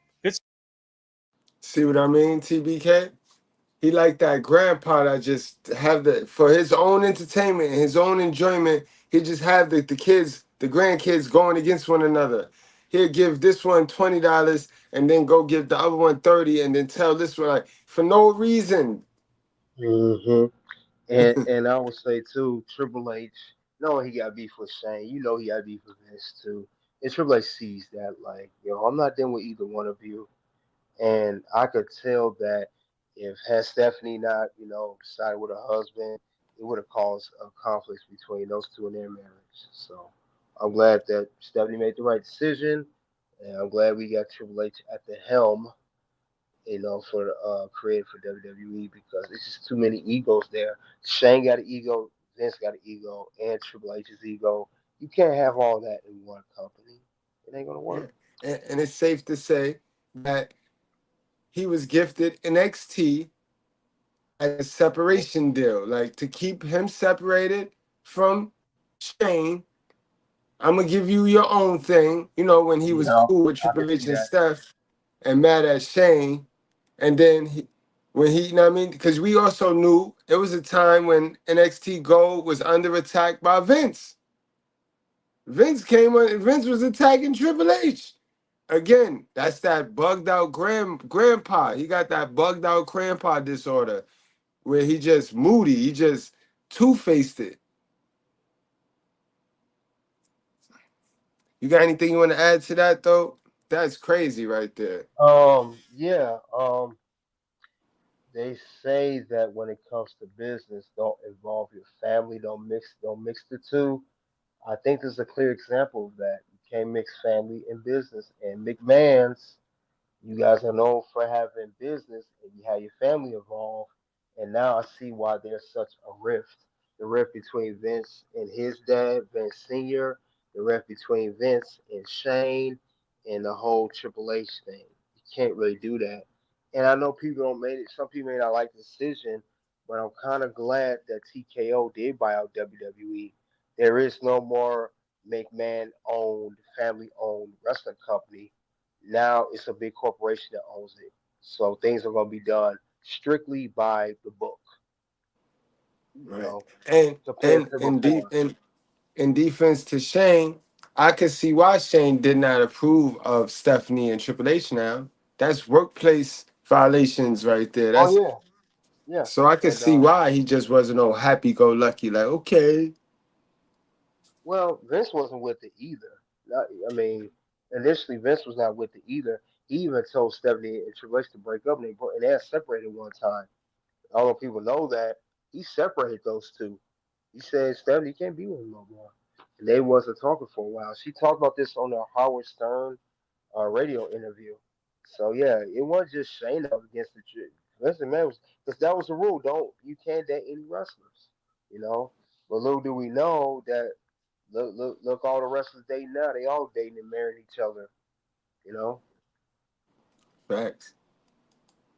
See what I mean, TBK? He like that grandpa that just have for his own entertainment and his own enjoyment, he just have the kids, the grandkids going against one another. He'll give this one $20 and then go give the other one 30 and then tell this one like for no reason. Hmm. And I would say too, Triple H, knowing he got beef with Shane, you know he got beef with Vince too. And Triple H sees that, like, I'm not dealing with either one of you. And I could tell that if had Stephanie not, decided with her husband, it would have caused a conflict between those two in their marriage. So I'm glad that Stephanie made the right decision, and I'm glad we got Triple H at the helm, for created for WWE because it's just too many egos there. Shane got an ego, Vince got an ego, and Triple H's ego. You can't have all that in one company. It ain't gonna Yeah. work. And it's safe to say that he was gifted NXT as a Mhm. separation deal, like to keep him separated from Shane. I'm gonna give you your own thing. You know, when he was Yeah, cool with I can Triple see H and that. Steph and mad at Shane, and then when he, you know what I mean? Because we also knew it was a time when NXT Gold was under attack by Vince. Vince came on, Vince was attacking Triple H. Again, that's that bugged out grandpa. He got that bugged out grandpa disorder where he just moody. He just two-faced it. You got anything you want to add to that though? That's crazy right there. Yeah. They say that when it comes to business, don't involve your family. Don't mix the two. I think there's a clear example of that. You can't mix family and business. And McMahon's, you guys are known for having business and you have your family involved. And now I see why there's such a rift. The rift between Vince and his dad, Vince Sr., the rift between Vince and Shane, and the whole Triple H thing. You can't really do that. And I know people don't make it, some people may not like the decision, but I'm kind of glad that TKO did buy out WWE. There is no more McMahon owned, family owned wrestling company. Now it's a big corporation that owns it. So things are going to be done strictly by the book, you Right. know, And compared and to in deep before. in defense to Shane, I could see why Shane did not approve of Stephanie and Triple H now. That's workplace violations right there. Oh, That's yeah. Yeah. so I could And, see why he just wasn't all happy go lucky, like, okay. well, Vince wasn't with it either. I mean, initially, Vince was not with it either. He even told Stephanie and Triple H to break up, and they had separated one time. I don't know if people know that. he separated those two. He said Stephanie can't be with him no more. And they wasn't talking for a while. She talked about this on the Howard Stern radio interview. So yeah, it wasn't just Shane that was against the chick. Listen, man, because that was the rule. You can't date any wrestlers, you know. But little do we know that look all the wrestlers dating now. They all dating and marrying each other, you know. Facts.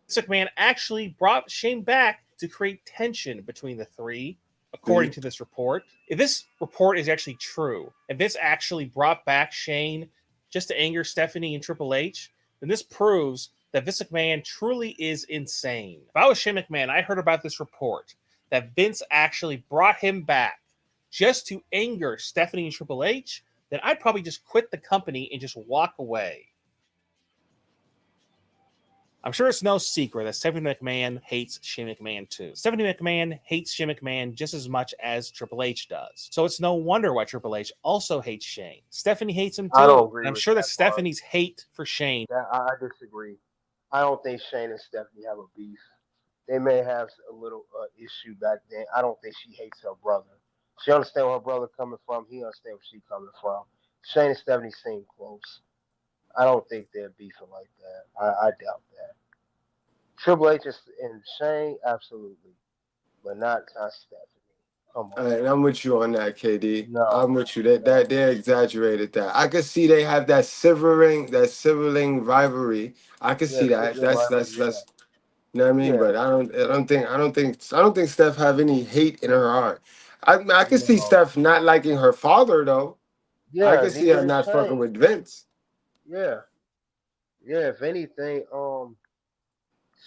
McMahon actually brought Shane back to create tension between the three, according to this report. If this report is actually true, if this actually brought back Shane just to anger Stephanie and Triple H, then this proves that Vince McMahon truly is insane. If I was Shane McMahon, I heard about this report that Vince actually brought him back just to anger Stephanie and Triple H, then I'd probably just quit the company and just walk away. I'm sure it's no secret that Stephanie McMahon hates Shane McMahon too. Stephanie McMahon hates Shane McMahon just as much as Triple H does. So it's no wonder why Triple H also hates Shane. Stephanie hates him too. I don't agree. And I'm with sure that part. Stephanie's hate for Shane. I disagree. I don't think Shane and Stephanie have a beef. They may have a little issue back then. I don't think she hates her brother. She understands where her brother coming from. He understands where she coming from. Shane and Stephanie seem close. I don't think they're beefing like that. I doubt that. Triple H and Shane, absolutely, but not Stephanie. Come on. And I'm with you on that, KD. No, I'm with you. That they exaggerated that. I could see they have that sibling rivalry. I could see that. That's you know what I mean? Yeah. But I don't think Steph have any hate in her heart. I could see Steph not liking her father though. Yeah, I could see her not fucking with Vince. Yeah. Yeah, if anything,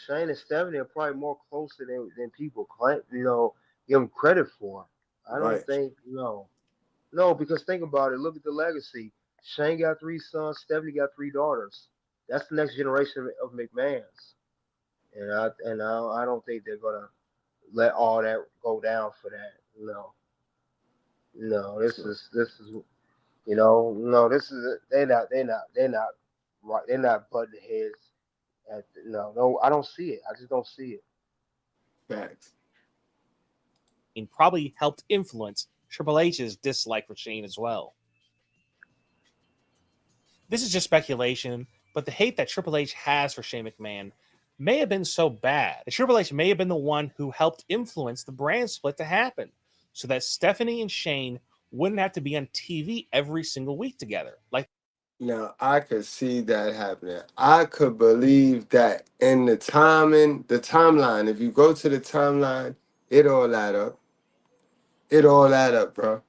Shane and Stephanie are probably more closer than people claim, give them credit for. I don't think, no, because think about it. Look at the legacy. Shane got 3 sons. Stephanie got 3 daughters. That's the next generation of McMahons, and I don't think they're gonna let all that go down for that. No, this is they're not right. They're not butting heads. No, I don't see it. I just don't see it. Facts. And probably helped influence Triple H's dislike for Shane as well. This is just speculation, but the hate that Triple H has for Shane McMahon may have been so bad that Triple H may have been the one who helped influence the brand split to happen, so that Stephanie and Shane wouldn't have to be on TV every single week together. Now I could see that happening. I could believe that in the timeline. If you go to the timeline, it all add up. It all add up, bro.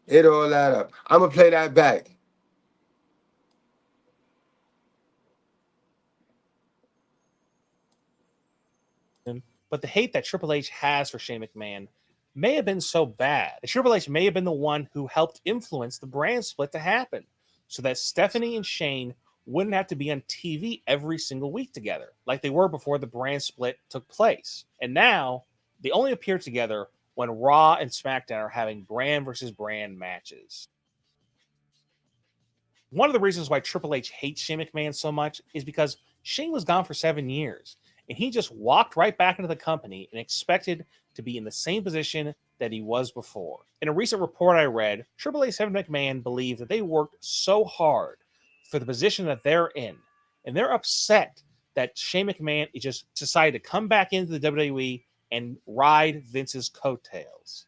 It all add up. I'm gonna play that back. But the hate that Triple H has for Shane McMahon may have been so bad that Triple H may have been the one who helped influence the brand split to happen, so that Stephanie and Shane wouldn't have to be on TV every single week together like they were before the brand split took place. And now they only appear together when Raw and SmackDown are having brand versus brand matches. One of the reasons why Triple H hates Shane McMahon so much is because Shane was gone for 7 years, and he just walked right back into the company and expected to be in the same position that he was before. In a recent report I read, Triple H and McMahon believe that they worked so hard for the position that they're in, and they're upset that Shane McMahon just decided to come back into the WWE and ride Vince's coattails.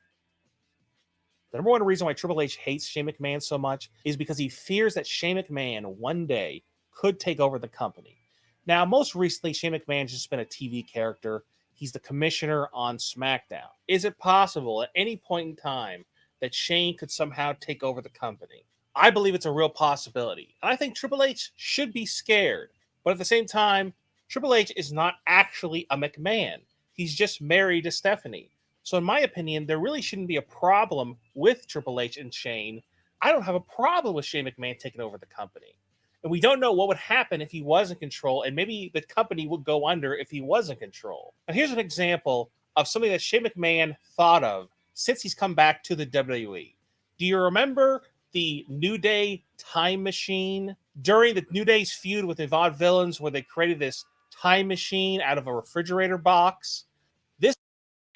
The number one reason why Triple H hates Shane McMahon so much is because he fears that Shane McMahon one day could take over the company. Now, most recently, Shane McMahon's just been a TV character. He's the commissioner on SmackDown. Is it possible at any point in time that Shane could somehow take over the company? I believe it's a real possibility. And I think Triple H should be scared. But at the same time, Triple H is not actually a McMahon. He's just married to Stephanie. So in my opinion, there really shouldn't be a problem with Triple H and Shane. I don't have a problem with Shane McMahon taking over the company. And we don't know what would happen if he was in control, and maybe the company would go under if he was in control. Now, here's an example of something that Shane McMahon thought of since he's come back to the WWE. Do you remember the New Day time machine? During the New Day's feud with the Vaudevillains, where they created this time machine out of a refrigerator box,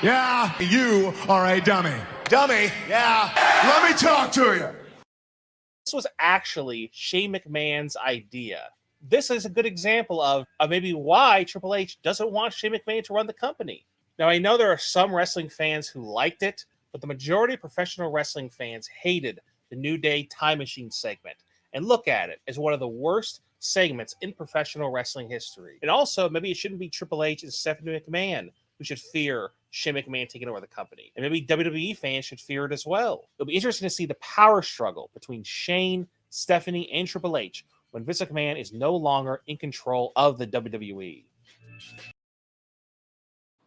Yeah, you are a dummy. Dummy? Yeah. Let me talk to you. This was actually Shane McMahon's idea. This is a good example of maybe why Triple H doesn't want Shane McMahon to run the company. Now, I know there are some wrestling fans who liked it, but the majority of professional wrestling fans hated the New Day Time Machine segment and look at it as one of the worst segments in professional wrestling history. And also, maybe it shouldn't be Triple H and Stephanie McMahon who should fear Shane McMahon taking over the company. And maybe WWE fans should fear it as well. It'll be interesting to see the power struggle between Shane, Stephanie, and Triple H when Vince McMahon is no longer in control of the WWE.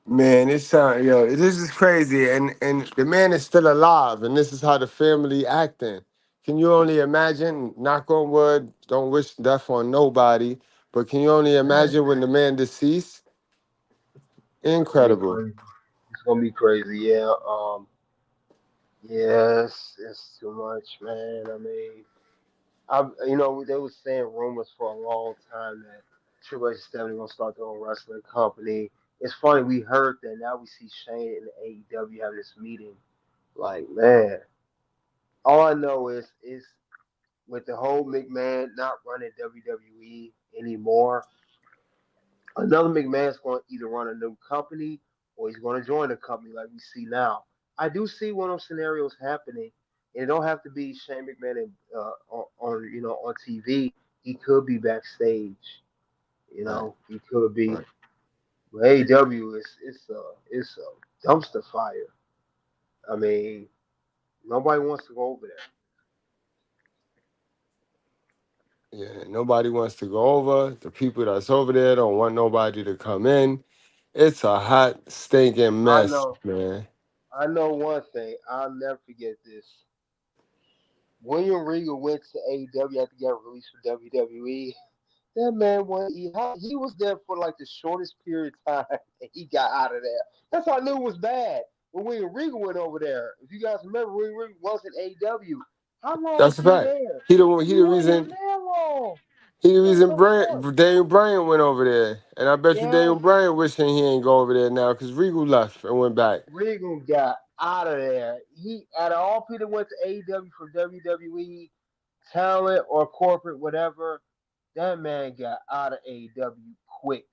Man, it sound this is crazy, and the man is still alive, and this is how the family acting. Can you only imagine? Knock on wood, don't wish death on nobody, but can you only imagine when the man deceased? It's gonna be Incredible. crazy. It's gonna be crazy. Yeah. Yes, it's too much, man. I mean, they were saying rumors for a long time that Triple H is definitely gonna start their own wrestling company. It's funny we heard that. Now we see Shane and AEW having this meeting. Like, man, all I know is with the whole McMahon not running WWE anymore, another McMahon's going to either run a new company or he's going to join a company like we see now. I do see one of those scenarios happening, and it don't have to be Shane McMahon on TV. He could be backstage. Right, He could be. right. But AEW is a dumpster fire. I mean, nobody wants to go over there. Yeah, nobody wants to go over. The people that's over there don't want nobody to come in. It's a hot, stinking I mess, know. man. I know one thing. I'll never forget this. William Regal went to AEW after he got released from WWE. That man he was there for like the shortest period of time and he got out of there. That's how I knew it was bad. When William Regal went over there. If you guys remember, William Regal was in AEW. How long was That's a he fact. there? He He the wasn't reason there long. he the He was reason so short. Daniel Bryan went over there, and I bet you Yeah, Daniel Bryan wishing he ain't go over there now because Regal left and went back. Regal got out of there. He out of all people that went to AEW from WWE, talent or corporate, whatever, that man got out of AEW quick.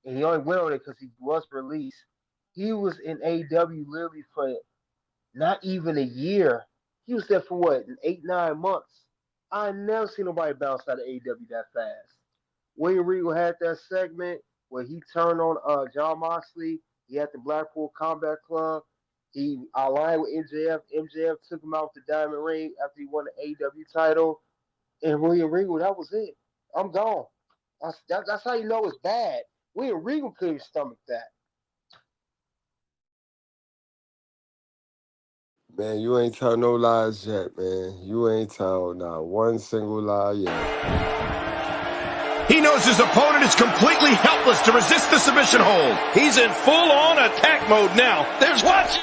And he only went on it because he was released. He was in AEW literally for not even a year. He was there for what, 8, 9 months. I never seen nobody bounce out of AEW that fast. William Regal had that segment where he turned on John Moxley. He had the Blackpool Combat Club. He aligned with MJF. MJF took him out the Diamond Ring after he won the AEW title. And William Regal, that was it. I'm gone. That's how you know it's bad. William Regal couldn't stomach that. Man, you ain't tell no lies yet, man. You ain't tell not one single lie yet. He knows his opponent is completely helpless to resist the submission hold. He's in full-on attack mode now. There's what?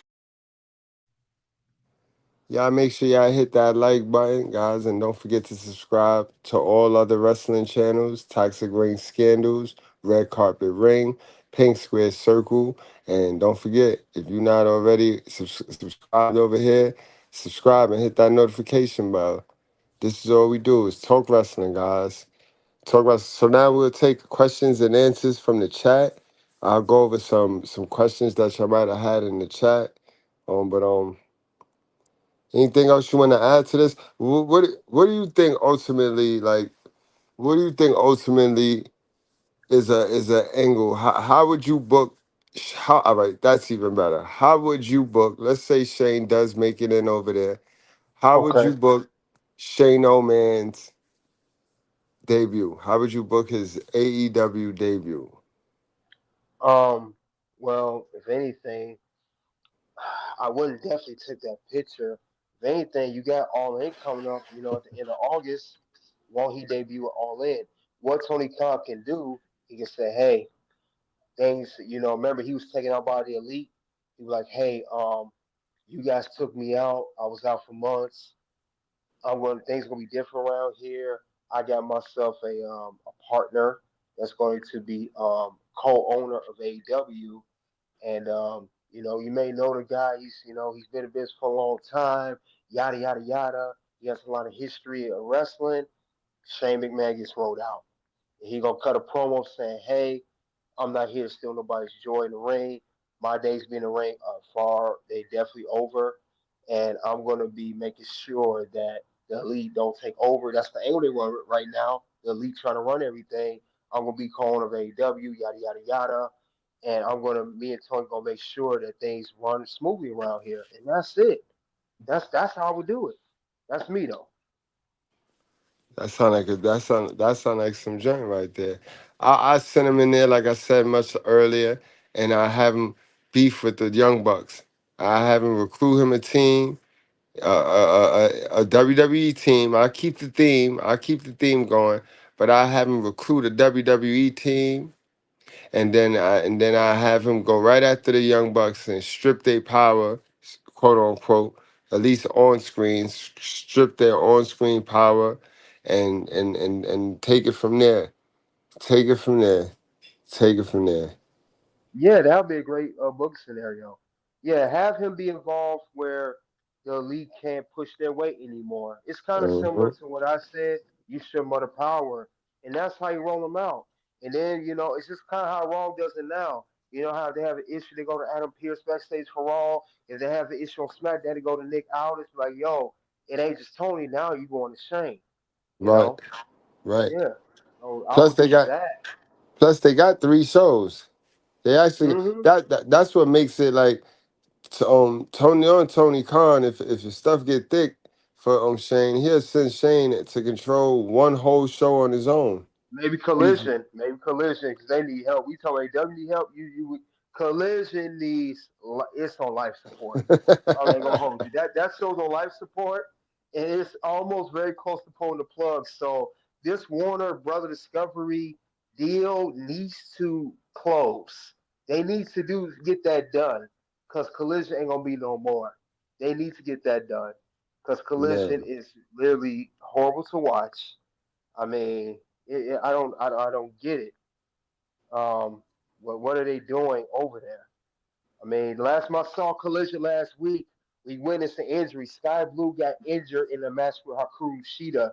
Y'all make sure y'all hit that like button, guys, and don't forget to subscribe to all other wrestling channels, Toxic Ring Scandals, Red Carpet Ring, Pink Square Circle, and don't forget, if you're not already subscribed over here, subscribe and hit that notification bell. This is all we do is talk wrestling, guys. Talk about. So now we'll take questions and answers from the chat. I'll go over some questions that y'all might have had in the chat. But anything else you want to add to this? What do you think ultimately? Like, what do you think ultimately is a angle? How would you book? How, all right, that's even better. How would you book? Let's say Shane does make it in over there. How would Okay. you book Shane O'Man's debut? How would you book his AEW debut? Um. Well, if anything, I wouldn't definitely take that picture. If anything, you got All In coming up. At the end of August, won't he debut with All In? What Tony Khan can do, he can say, "Hey, things. Remember he was taken out by the Elite. He was like, "Hey, you guys took me out. I was out for months. Things gonna be different around here. I got myself a partner that's going to be co-owner of AEW, and You may know the guy. He's been in business for a long time. Yada yada yada. He has a lot of history of wrestling. Shane McMahon gets rolled out. And he gonna cut a promo saying, "Hey, I'm not here to steal nobody's joy in the ring. My days being in the ring are far. They definitely over, and I'm gonna be making sure that the elite don't take over. That's the angle they run right now. The elite trying to run everything. I'm gonna be calling of AEW, yada yada yada, and me and Tony gonna make sure that things run smoothly around here, and that's it. That's how I would do it. That's me though. That sound like some joint right there. I sent him in there like I said much earlier, and I have him beef with the Young Bucks. I have him recruit him a team, a WWE team. I keep the theme. I keep the theme going, but I have him recruit a WWE team, and then I have him go right after the Young Bucks and strip their power, quote unquote, at least on screen, strip their on screen power, and take it from there. Take it from there. Take it from there. Yeah, that would be a great book scenario. Yeah, have him be involved where the elite can't push their weight anymore. It's kind of similar Hmm. to what I said. You show them the power, and that's how you roll them out. And then it's just kind of how Raw does it now. You know how they have an issue, they go to Adam Pearce backstage for Raw. If they have an issue on SmackDown, they go to Nick Aldis. Like, yo, it ain't just Tony now. You going to Shane. You Right. know? Right. Yeah. So I Plus would they do got that. plus they got 3 shows. They actually Hmm. that's what makes it like Tony Khan. If your stuff get thick for Shane, he'll send Shane to control one whole show on his own. He's Maybe collision, because they need help. We talk about AEW need help. Collision needs it's on life support. I'm not gonna hold you. That show's on life support, and it's almost very close to pulling the plug. So this Warner Brother Discovery deal needs to close. They need to get that done, because Collision ain't gonna be no more. They need to get that done, because Collision man. is really horrible to watch. I mean, I don't get it. What are they doing over there? I mean, last time I saw Collision last week, we witnessed an injury. Sky Blue got injured in a match with Hikaru Shida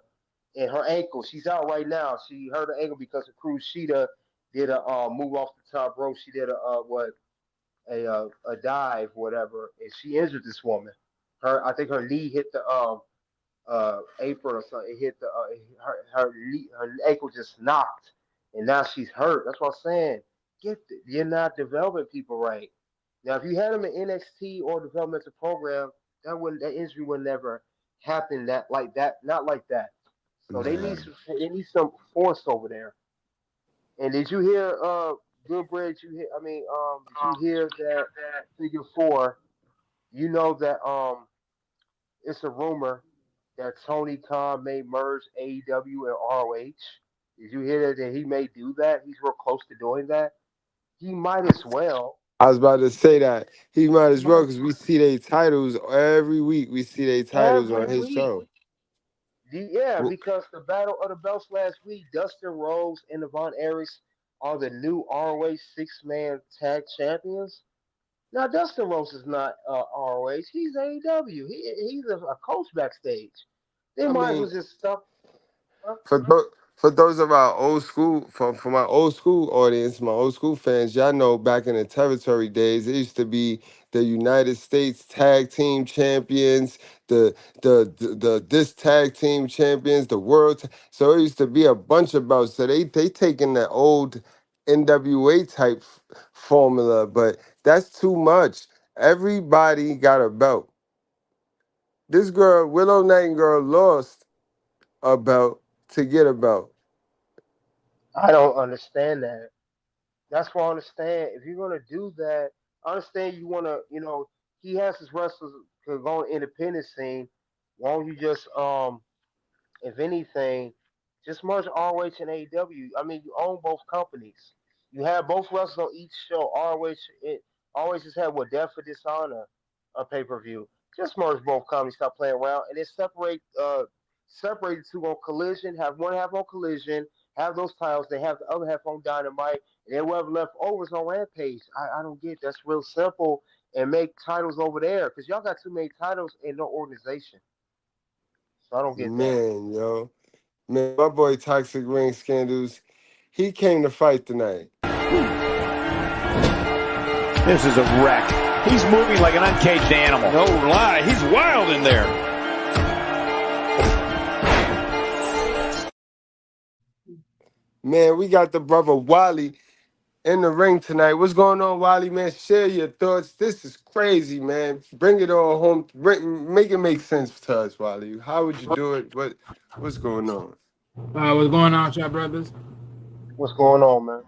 in her ankle. She's out right now. She hurt her ankle because Hikaru Shida did a move off the top rope. She did a dive, whatever, and she injured this woman. I think her knee hit the apron or something. It hit her ankle just knocked, and now she's hurt. That's what I'm saying. You're not developing people right. Now, if you had them in NXT or developmental program, that injury would never happen not like that. So Nah. they need some force over there. And did you hear Goodbread? Did you hear that figure four? You know that it's a rumor that Tony Khan may merge AEW and ROH. Did you hear that he may do that? He's real close to doing that. He might as well. I was about to say that he might He as well might because we see their titles every week. We see their titles every on his week. show. Yeah, Wh- because the Battle of the Belts last week, Dustin Rhodes and Devon Eriks are the new ROH six-man tag champions. Now, Dustin Rhodes is not ROH. He's AEW. He's a coach backstage. They I might as well mean, just stop. Huh? for tho- for those of our old school, for my old school audience, my old school fans, y'all know back in the territory days, it used to be the United States Tag Team Champions, the this tag team champions, the world. So it used to be a bunch of belts. So they taking the old NWA type formula, but that's too much. Everybody got a belt. This girl, Willow Nightingale, lost a belt to get a belt. I don't understand that. That's what I understand. If you're gonna do that, I understand you wanna, he has his wrestlers to go on independent scene. Why don't you just, if anything, just merge ROH and AEW? I mean, you own both companies. You have both wrestlers on each show. ROH just had what Death for Dishonor, a pay per view. Just merge both companies, stop playing around, and then separate the two on Collision. Have one half on Collision, Have those titles. They have the other half on Dynamite, and then whatever left over is on Rampage. I don't get it. That's real simple. And make titles over there because y'all got too many titles and no organization. So I don't get that. Man, yo. Man, my boy Toxic Ring Scandals, he came to fight tonight. This is a wreck. He's moving like an uncaged animal. No lie, he's wild in there. Man, we got the brother Wally in the ring tonight. What's going on, Wally, man? Share your thoughts. This is crazy, man. Bring it all home. Make it make sense to us, Wally. How would you do it? What's going on? What's going on, y'all brothers? What's going on, man?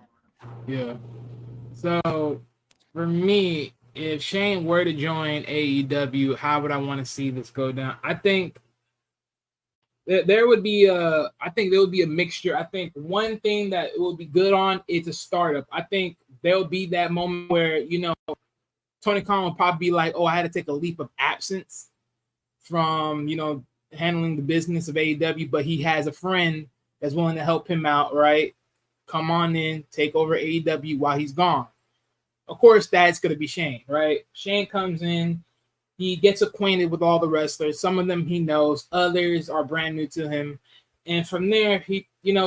Yeah. So, for me, if Shane were to join AEW, how would I want to see this go down? I think there would be a mixture. I think one thing that it would be good on is a startup. I think there'll be that moment where, Tony Khan will probably be like, oh, I had to take a leap of absence from, handling the business of AEW, but he has a friend that's willing to help him out, right? Come on in, take over AEW while he's gone. Of course, that's going to be Shane, right? Shane comes in, he gets acquainted with all the wrestlers. Some of them he knows, others are brand new to him. And from there,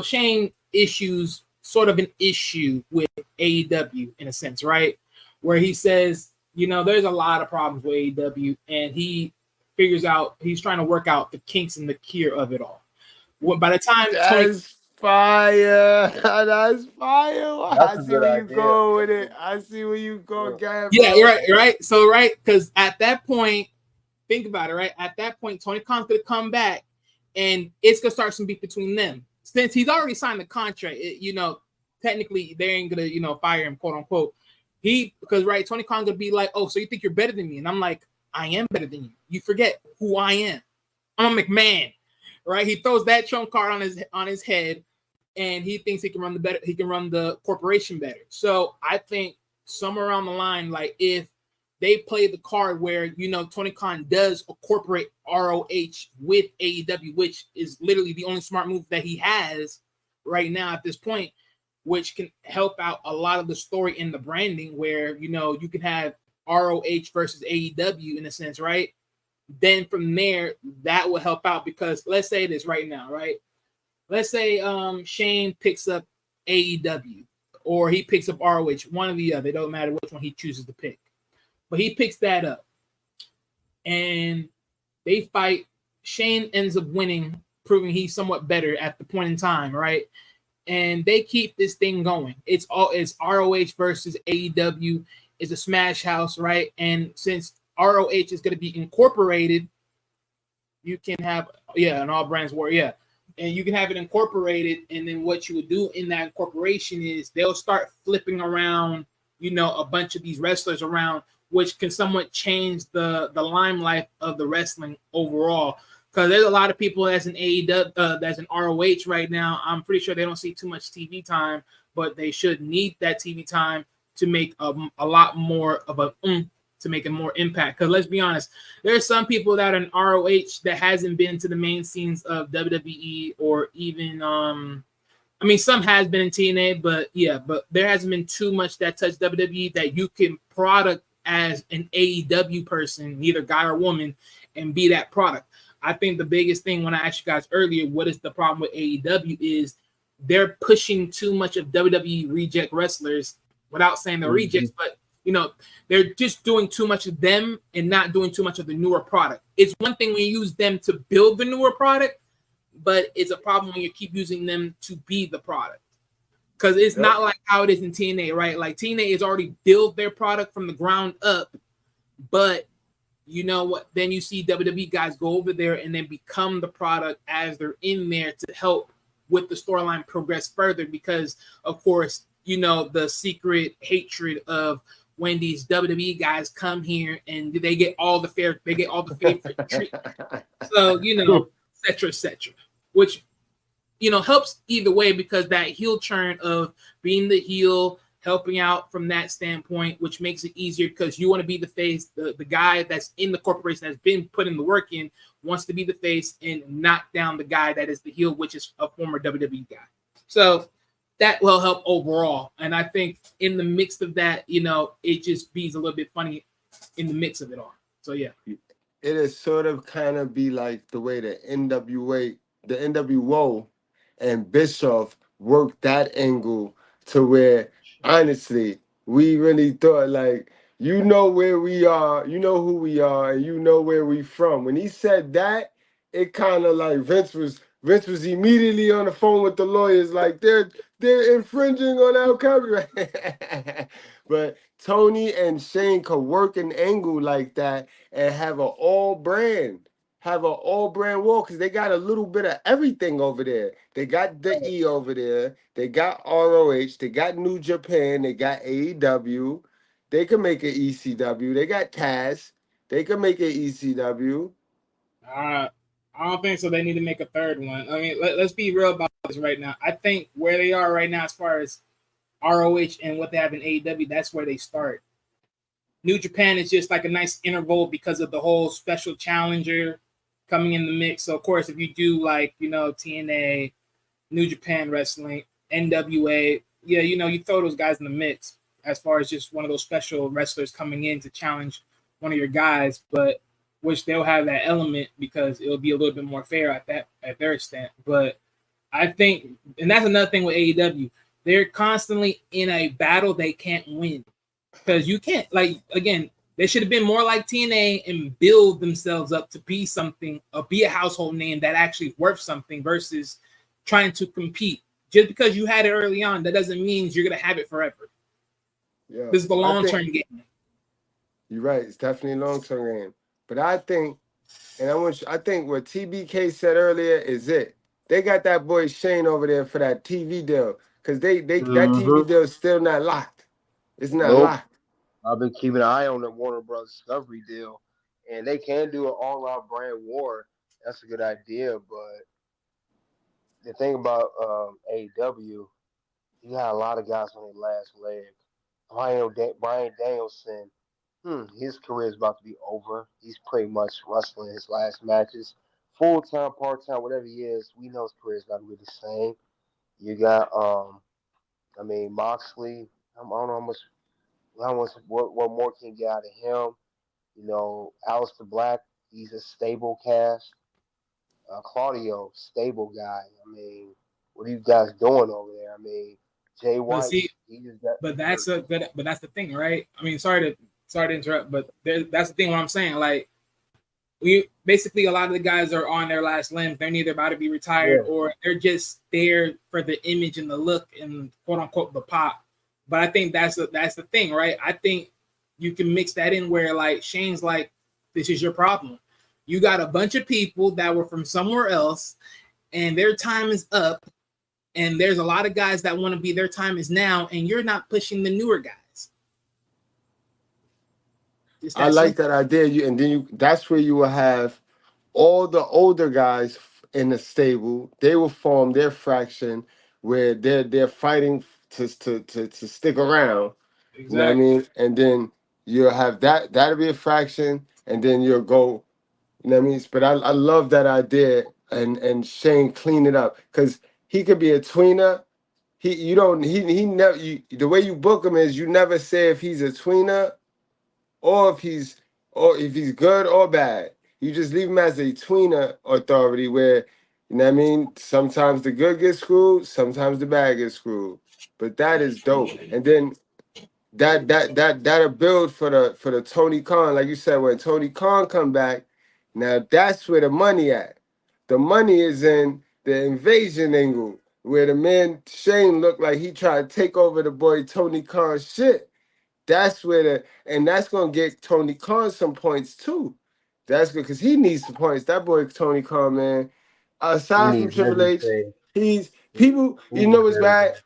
Shane issues sort of an issue with AEW in a sense, right? Where he says, there's a lot of problems with AEW, and he figures out, he's trying to work out the kinks and the cure of it all. By the time That's fire. That's fire. That's I a see good where you idea. go with it. I see where you go, Gab. yeah, right. So, right, because at that point, think about it, right? At that point, Tony Khan's going to come back, and it's going to start some beef between them. Since he's already signed the contract, technically, they ain't going to, fire him, quote unquote. Because Tony Khan's going to be like, oh, so you think you're better than me? And I'm like, I am better than you. You forget who I am. I'm a McMahon, right? He throws that trump card on his head, and he thinks he can run the corporation better. So I think somewhere around the line, like if they play the card where Tony Khan does incorporate ROH with AEW, which is literally the only smart move that he has right now at this point, which can help out a lot of the story in the branding, where you can have ROH versus AEW in a sense, right? Then from there, that will help out, because let's say this right now, right? Let's say Shane picks up AEW or he picks up ROH, one or the other. It don't matter which one he chooses to pick. But he picks that up and they fight. Shane ends up winning, proving he's somewhat better at the point in time, right? And they keep this thing going. It's ROH versus AEW. It's a smash house, right? And since ROH is going to be incorporated, you can have, an all brands war, and you can have it incorporated. And then what you would do in that incorporation is they'll start flipping around, a bunch of these wrestlers around, which can somewhat change the limelight of the wrestling overall. Because there's a lot of people that's in AEW, that's in ROH right now. I'm pretty sure they don't see too much TV time, but they should need that TV time to make a lot more of to make a more impact. Because let's be honest, there's some people that are in ROH that hasn't been to the main scenes of WWE, or even some has been in TNA, but there hasn't been too much that touched WWE that you can product as an AEW person, either guy or woman, and be that product. I think the biggest thing, when I asked you guys earlier, what is the problem with AEW, is they're pushing too much of WWE reject wrestlers, without saying they're rejects, but they're just doing too much of them and not doing too much of the newer product. It's one thing when you use them to build the newer product, but it's a problem when you keep using them to be the product. Because it's not like how it is in TNA, right? Like TNA has already built their product from the ground up, but you know what? Then you see WWE guys go over there and then become the product as they're in there to help with the storyline progress further. Because of course, the secret hatred of when these WWE guys come here and they get all the favorite treatment. So, et cetera, which, helps either way, because that heel turn of being the heel, helping out from that standpoint, which makes it easier, because you want to be the face, the guy that's in the corporation that's been putting the work in wants to be the face and knock down the guy that is the heel, which is a former WWE guy. So that will help overall. And I think in the mix of that, it just be a little bit funny in the mix of it all. So yeah. It is sort of kind of be like the way the NWO and Bischoff worked that angle to where honestly we really thought like where we are, you know who we are, and you know where we from. When he said that, it kind of like Vince was immediately on the phone with the lawyers like they're infringing on our copyright. But Tony and Shane could work an angle like that and have an all brand wall because they got a little bit of everything over there. They got the E over there, they got ROH, they got New Japan, they got AEW, they can make an ECW, they got Taz, they can make an ECW. I don't think so. They need to make a third one. I mean, let's be real about this right now. I think where they are right now, as far as ROH and what they have in AEW, that's where they start. New Japan is just like a nice interval because of the whole special challenger coming in the mix. So, of course, if you do like, TNA, New Japan Wrestling, NWA, yeah, you throw those guys in the mix as far as just one of those special wrestlers coming in to challenge one of your guys, but which they'll have that element because it'll be a little bit more fair at their extent. But I think, and that's another thing with AEW, they're constantly in a battle they can't win. Because you can't, again, they should have been more like TNA and build themselves up to be something, or be a household name that actually worth something versus trying to compete. Just because you had it early on, that doesn't mean you're going to have it forever. Yeah, this is the long-term game. You're right. It's definitely a long-term game. But I think, I think what TBK said earlier is it. They got that boy Shane over there for that TV deal because that TV deal is still not locked. It's not locked. I've been keeping an eye on the Warner Bros. Discovery deal, and they can do an all-out brand war. That's a good idea, but the thing about AEW, you got a lot of guys on their last leg. Brian Danielson, his career is about to be over. He's pretty much wrestling his last matches. Full-time, part-time, whatever he is, we know his career is not really the same. You got, Moxley. I don't know what more can you get out of him. Aleister Black, he's a stable cast. Claudio, stable guy. What are you guys doing over there? Jay White. But that's the thing, right? Sorry to interrupt, but that's the thing. What I'm saying, like, we basically a lot of the guys are on their last limbs. They're neither about to be retired or they're just there for the image and the look and quote unquote the pop. But I think that's the thing, right? I think you can mix that in where like Shane's like, this is your problem. You got a bunch of people that were from somewhere else and their time is up. And there's a lot of guys that want to be their time is now, and you're not pushing the newer guys. I like that idea. That's where you will have all the older guys in the stable. They will form their fraction where they're fighting to stick around. Exactly. You know what I mean? And then you'll have that'll be a fraction, and then you'll go. You know what I mean? But I love that idea, and Shane clean it up because he could be a tweener. The way you book him is you never say if he's a tweener or if he's good or bad. You just leave him as a tweener authority where, you know what I mean? Sometimes the good gets screwed, sometimes the bad gets screwed. But that is dope. And then that'll build for the Tony Khan. Like you said, when Tony Khan come back, now that's where the money at. The money is in the invasion angle, where the man Shane looked like he tried to take over the boy Tony Khan's shit. That's where that's gonna get Tony Khan some points too. That's good because he needs some points. That boy Tony Khan, man. Aside from Triple H, he's people. You know what's bad?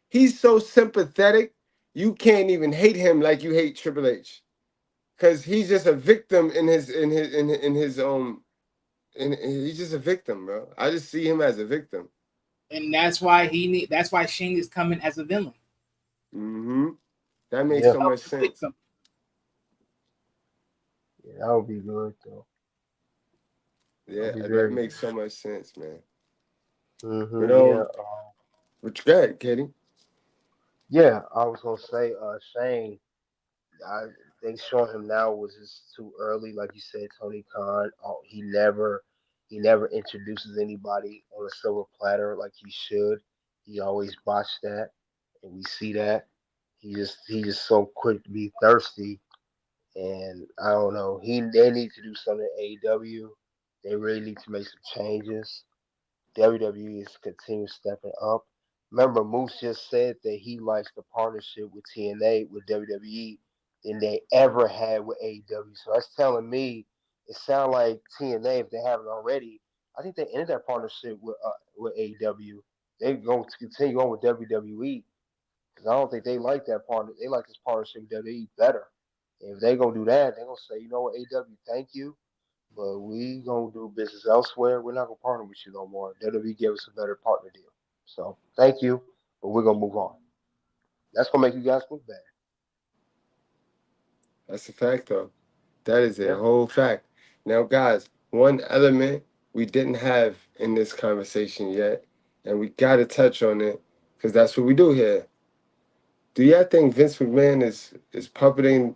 He's so sympathetic. You can't even hate him like you hate Triple H, because he's just a victim he's just a victim, bro. I just see him as a victim, and that's why that's why Shane is coming as a villain. Mm-hmm. That makes so much sense. Yeah, that would be good though. Yeah, that makes so much sense, man. Mm-hmm. What you got, Katie? Yeah, I was gonna say, Shane. I think showing him now was just too early. Like you said, Tony Khan. He never introduces anybody on a silver platter like he should. He always botched that, and we see that. He just so quick to be thirsty, and I don't know. They need to do something at AEW. They really need to make some changes. WWE is continue stepping up. Remember, Moose just said that he likes the partnership with TNA with WWE than they ever had with AEW. So that's telling me it sounds like TNA, if they haven't already, I think they ended that partnership with AEW. They're going to continue on with WWE because I don't think they like that partner. They like this partnership with WWE better. And if they're gonna do that, they're gonna say, you know what, AEW, thank you, but we gonna do business elsewhere. We're not gonna partner with you no more. WWE gave us a better partner deal. So thank you, but we're gonna move on. That's gonna make you guys look bad. That's a fact, though. That is a Yeah. whole fact. Now, guys, one element we didn't have in this conversation yet, and we got to touch on it because that's what we do here. Do y'all think Vince McMahon is puppeting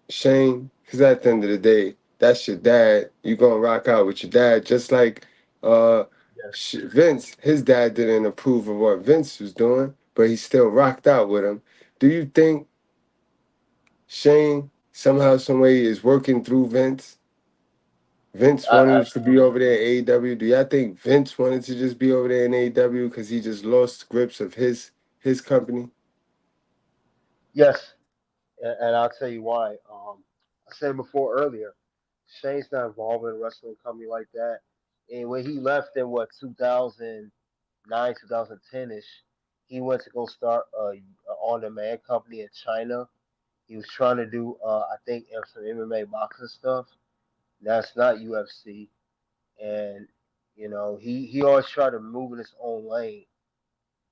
Shane? Because at the end of the day, that's your dad. You gonna rock out with your dad, just like uh, Yes. Vince. His dad didn't approve of what Vince was doing, but he still rocked out with him. Do you think Shane somehow, some way is working through Vince? Vince I, wanted to be over there at AEW. Do y'all think Vince wanted to just be over there in AEW because he just lost grips of his company? yes, and I'll tell you why. I said before earlier, Shane's not involved in a wrestling company like that. And when he left in what 2009, 2010 ish, he went to go start a on-demand company in China. He was trying to do, I think, some MMA boxing stuff. That's not UFC, and he always tried to move in his own lane.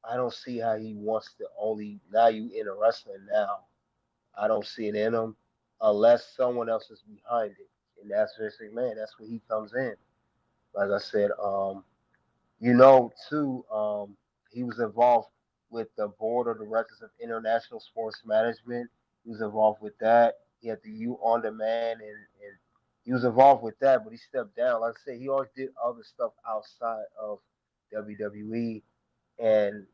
I don't see how he wants to only now you in a wrestling now. I don't see it in him unless someone else is behind it, and that's Vince McMahon. That's where he comes in. Like I said, too, he was involved with the board of directors of International Sports Management. He was involved with that. He had the U on demand, and he was involved with that, but he stepped down. Like I said, he always did other stuff outside of WWE, and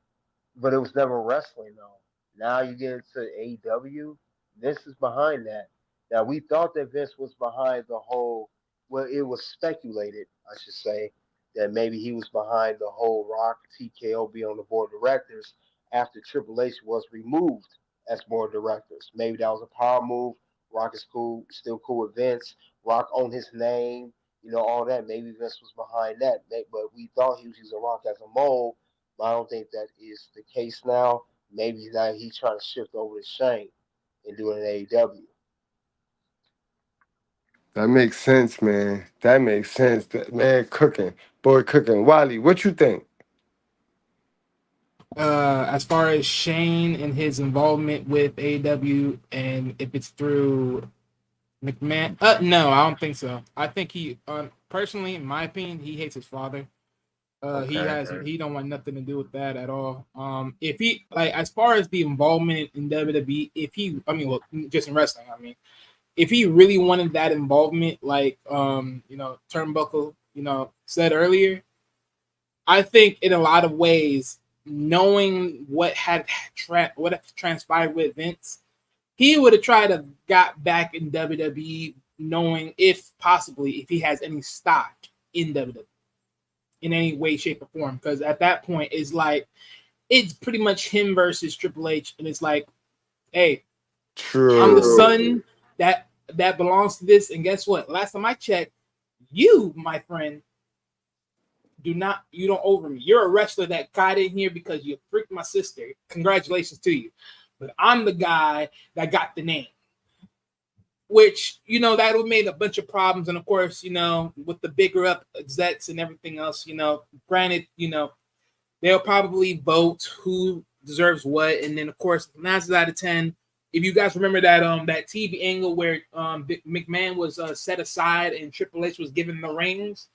but it was never wrestling though. Now you get into AEW, Vince is behind that. Now we thought that Vince was behind the whole. Well, it was speculated, I should say, that maybe he was behind the whole Rock TKO be on the board of directors after Triple H was removed as board of directors. Maybe that was a power move. Rock is cool, still cool with Vince. Rock owned his name, all that. Maybe Vince was behind that, but we thought he was using Rock as a mold, but I don't think that is the case now. Maybe now he's trying to shift over to Shane and do it in AEW. That makes sense, man. That makes sense. That man cooking, boy cooking. Wally, what you think? As far as Shane and his involvement with AEW, and if it's through McMahon, no, I don't think so. I think he, personally, in my opinion, he hates his father. Okay. He don't want nothing to do with that at all. If he like as far as the involvement in WWE, just in wrestling, if he really wanted that involvement, like Turnbuckle, said earlier, I think in a lot of ways, knowing what had transpired with Vince, he would have tried to got back in WWE, knowing if he has any stock in WWE in any way, shape, or form. Because at that point, it's pretty much him versus Triple H, and it's like, hey, I'm the True. son that belongs to this, and guess what? Last time I checked, you, my friend, you don't over me. You're a wrestler that got in here because you freaked my sister. Congratulations to you. But I'm the guy that got the name. Which, that would made a bunch of problems. And of course, with the bigger up execs and everything else, granted, they'll probably vote who deserves what. And then of course, 9 out of 10. If you guys remember that TV angle where McMahon was set aside and Triple H was given the rings,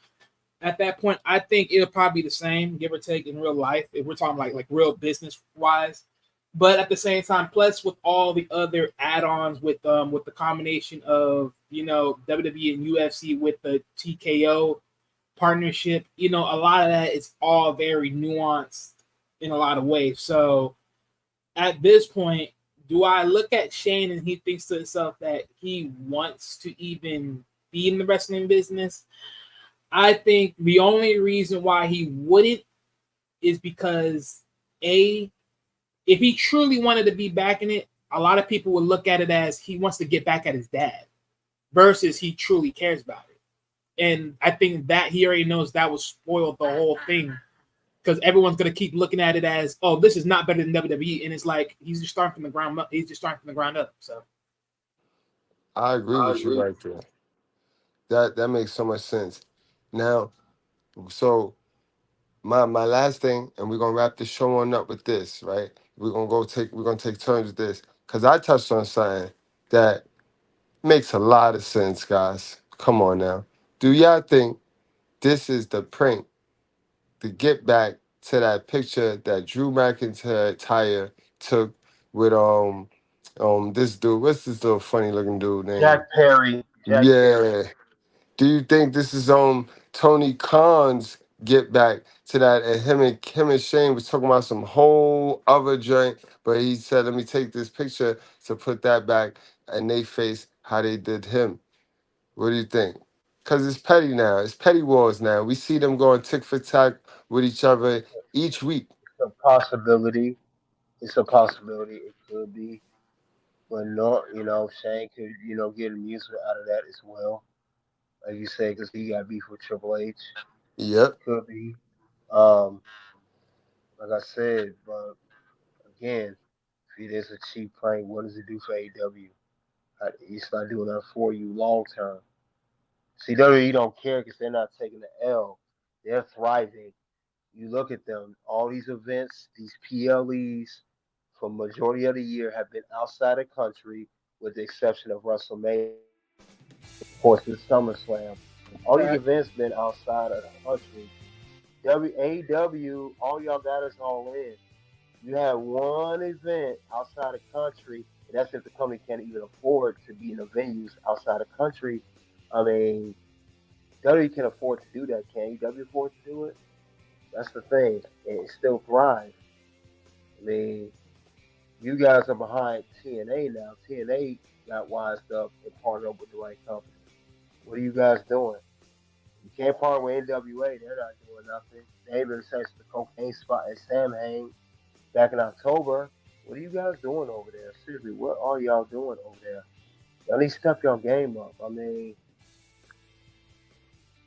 At that point, I think it'll probably be the same, give or take, in real life if we're talking like real business wise. But at the same time, plus with all the other add-ons with the combination of WWE and UFC with the TKO partnership, a lot of that is all very nuanced in a lot of ways. So at this point, do I look at Shane and he thinks to himself that he wants to even be in the wrestling business? I think the only reason why he wouldn't is because if he truly wanted to be back in it, a lot of people would look at it as he wants to get back at his dad versus he truly cares about it. And I think that he already knows that will spoil the whole thing because everyone's going to keep looking at it as, oh, this is not better than WWE. And it's like, he's just starting from the ground up. So I agree with you right there. That makes so much sense. Now, so my last thing, and we're gonna wrap the show on up with this, right? We're gonna take turns with this. Cause I touched on something that makes a lot of sense, guys. Come on now. Do y'all think this is the prank to get back to that picture that Drew McIntyre took with this dude? What's this little funny looking dude name? Jack Perry. Yeah. Do you think this is Tony Khan's get back to that? And him and Shane was talking about some whole other joint, but he said, "Let me take this picture to put that back," and they face how they did him. What do you think? Because it's petty now. It's petty wars now. We see them going tick for tack with each other each week. It's a possibility. It could be. But no, Shane could, get amusement out of that as well. Like you said, because he got beef with Triple H. Yep. Could be. Like I said, but again, if it is a cheap prank, what does it do for AEW? It's not doing that for you long term. CW don't care because they're not taking the L. They're thriving. You look at them, all these events, these PLEs, for majority of the year have been outside the country, with the exception of WrestleMania, of course, the SummerSlam. All these events been outside of the country. AEW, all y'all got us all in. You have one event outside the country, and that's if the company can't even afford to be in the venues outside the country. I mean, W can afford to do that, can you? W afford to do it? That's the thing. And it still thrives. I mean, you guys are behind TNA now. TNA got wised up and partnered up with the right company. What are you guys doing? You can't partner with NWA. They're not doing nothing. They even sent the cocaine spot at Samhain back in October. What are you guys doing over there? Seriously, what are y'all doing over there? Y'all need to step your game up. I mean,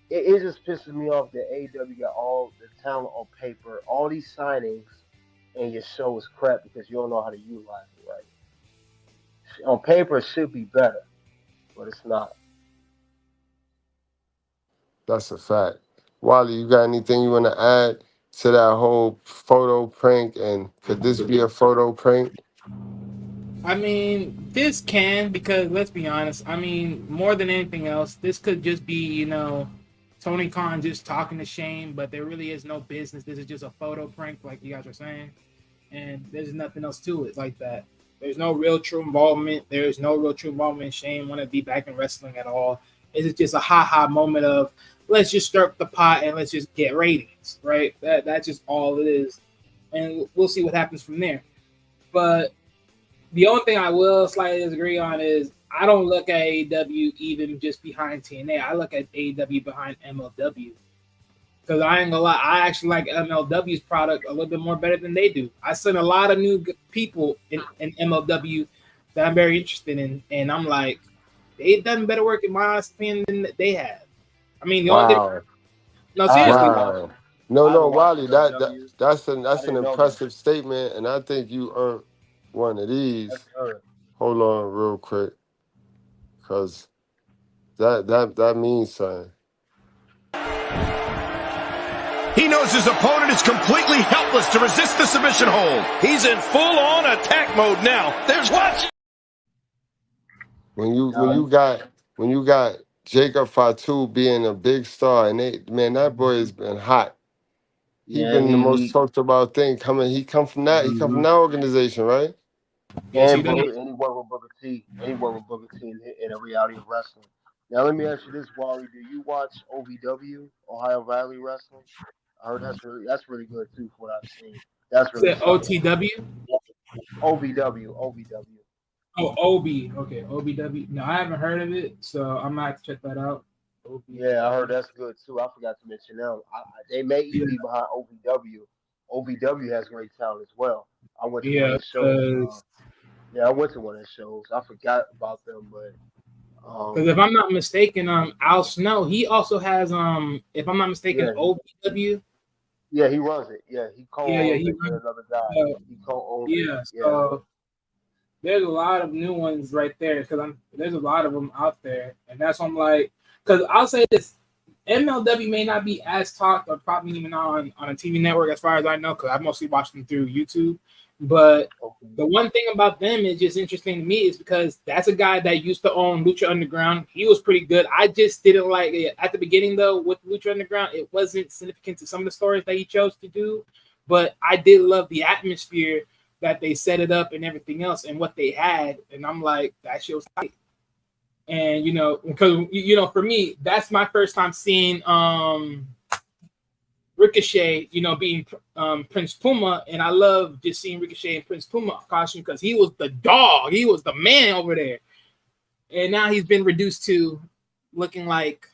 it just pisses me off that AEW got all the talent on paper, all these signings, and your show is crap because you don't know how to utilize it right. On paper, it should be better, but it's not. That's a fact. Wally, you got anything you want to add to that whole photo prank? And could this be a photo prank? I mean, this can, because let's be honest. I mean, more than anything else, this could just be, Tony Khan just talking to Shane, but there really is no business. This is just a photo prank, like you guys are saying. And there's nothing else to it like that. There's no real true involvement. There's no real true involvement in Shane want to be back in wrestling at all. It's just a ha-ha moment of, let's just stir up the pot and let's just get ratings, right? That's just all it is. And we'll see what happens from there. But the only thing I will slightly disagree on is I don't look at AEW even just behind TNA. I look at AEW behind MLW. Because I ain't gonna lie, I actually like MLW's product a little bit more better than they do. I seen a lot of new people in MLW that I'm very interested in. And I'm like, they've done better work in my honest opinion than they have. I mean, the only thing. No, seriously. Wow. No, Wally, that's an impressive statement, and I think you earned one of these. Hold on real quick. Because that means something. He knows his opponent is completely helpless to resist the submission hold. He's in full-on attack mode now. There's watch. When you got Jacob Fatu being a big star, and that boy has been hot. He Yeah, been the most talked about thing coming. He come from that. He come from mhm. that organization, right? Yes, he And does. Booker, and he worked with Booker T. And he worked with Booker T in a reality of wrestling. Now let me ask you this, Wally. Do you watch OVW, Ohio Valley Wrestling? I heard that's really good too, from what I've seen. That's really Said solid. OTW. OVW, OVW. Oh, OB. Okay, OBW. No, I haven't heard of it, so I'm gonna have to check that out. Yeah, I heard OBW. that's good too. I forgot to mention them. They may Yeah, be behind OVW. OVW has great talent as well. I went to one yeah. of their shows. Because Yeah, I went to one of their shows. I forgot about them, but if I'm not mistaken, Al Snow, he also has if I'm not mistaken, yeah, OBW. yeah, he runs it. Yeah, he Yeah, co-owns he it with runs. another guy. Uh, He co-owns it. yeah, Yeah. so there's a lot of new ones right there because there's a lot of them out there, and that's why I'm like, because I'll say this, MLW may not be as talked or probably even on a TV network as far as I know because I mostly watch them through YouTube, but Okay. the one thing about them is just interesting to me is because that's a guy that used to own Lucha Underground. He was pretty good. I just didn't like it at the beginning though with Lucha Underground. It wasn't significant to some of the stories that he chose to do, but I did love the atmosphere that they set it up and everything else and what they had. And I'm like, that shit was tight. And because for me, that's my first time seeing Ricochet, being Prince Puma, and I love just seeing Ricochet and Prince Puma costume because he was the dog, he was the man over there, and now he's been reduced to looking like,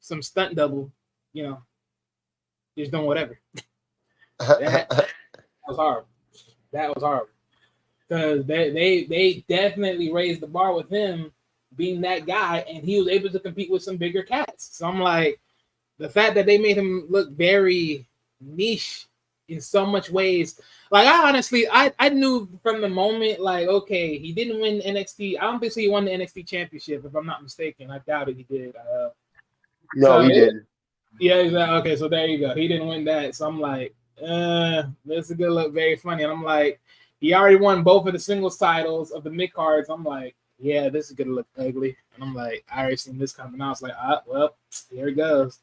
some stunt double, just doing whatever. That was horrible. That was horrible because they definitely raised the bar with him being that guy, and he was able to compete with some bigger cats. So I'm like, the fact that they made him look very niche in so much ways. Like I knew from the moment, like, okay, he didn't win NXT. I don't think he won the NXT championship, if I'm not mistaken. I doubt it he did. No, he didn't. Yeah, exactly. Okay, so there you go. He didn't win that. So I'm like, this is gonna look very funny. And I'm like, he already won both of the singles titles of the mid cards. I'm like, yeah, this is gonna look ugly. And I'm like, I already seen this coming out. I was like, well, here it goes.